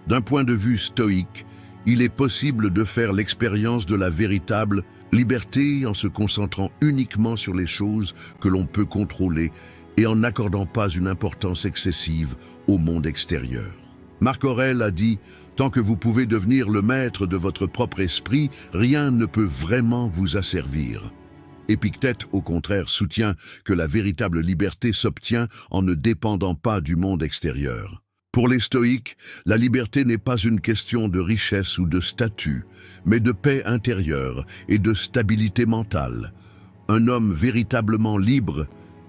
D'un point de vue stoïque, il est possible de faire l'expérience de la véritable liberté en se concentrant uniquement sur les choses que l'on peut contrôler et en n'accordant pas une importance excessive au monde extérieur. Marc Aurèle a dit « Tant que vous pouvez devenir le maître de votre propre esprit, rien ne peut vraiment vous asservir. » Épictète, au contraire, soutient que la véritable liberté s'obtient en ne dépendant pas du monde extérieur. Pour les stoïques, la liberté n'est pas une question de richesse ou de statut, mais de paix intérieure et de stabilité mentale. Un homme véritablement libre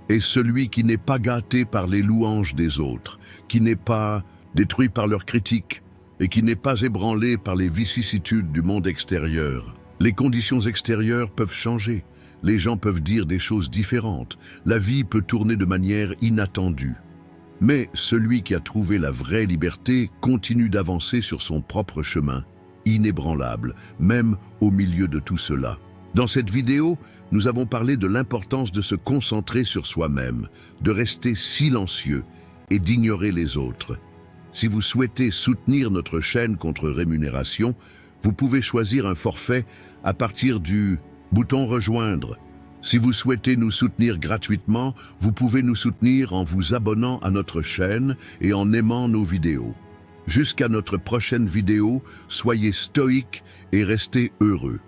est celui qui n'est pas gâté par les louanges des autres, qui n'est pas détruit par leurs critiques et qui n'est pas ébranlé par les vicissitudes du monde extérieur. Les conditions extérieures peuvent changer, les gens peuvent dire des choses différentes, la vie peut tourner de manière inattendue. Mais celui qui a trouvé la vraie liberté continue d'avancer sur son propre chemin, inébranlable, même au milieu de tout cela. Dans cette vidéo, nous avons parlé de l'importance de se concentrer sur soi-même, de rester silencieux et d'ignorer les autres. Si vous souhaitez soutenir notre chaîne contre rémunération, vous pouvez choisir un forfait à partir du bouton Rejoindre. Si vous souhaitez nous soutenir gratuitement, vous pouvez nous soutenir en vous abonnant à notre chaîne et en aimant nos vidéos. Jusqu'à notre prochaine vidéo, soyez stoïques et restez heureux.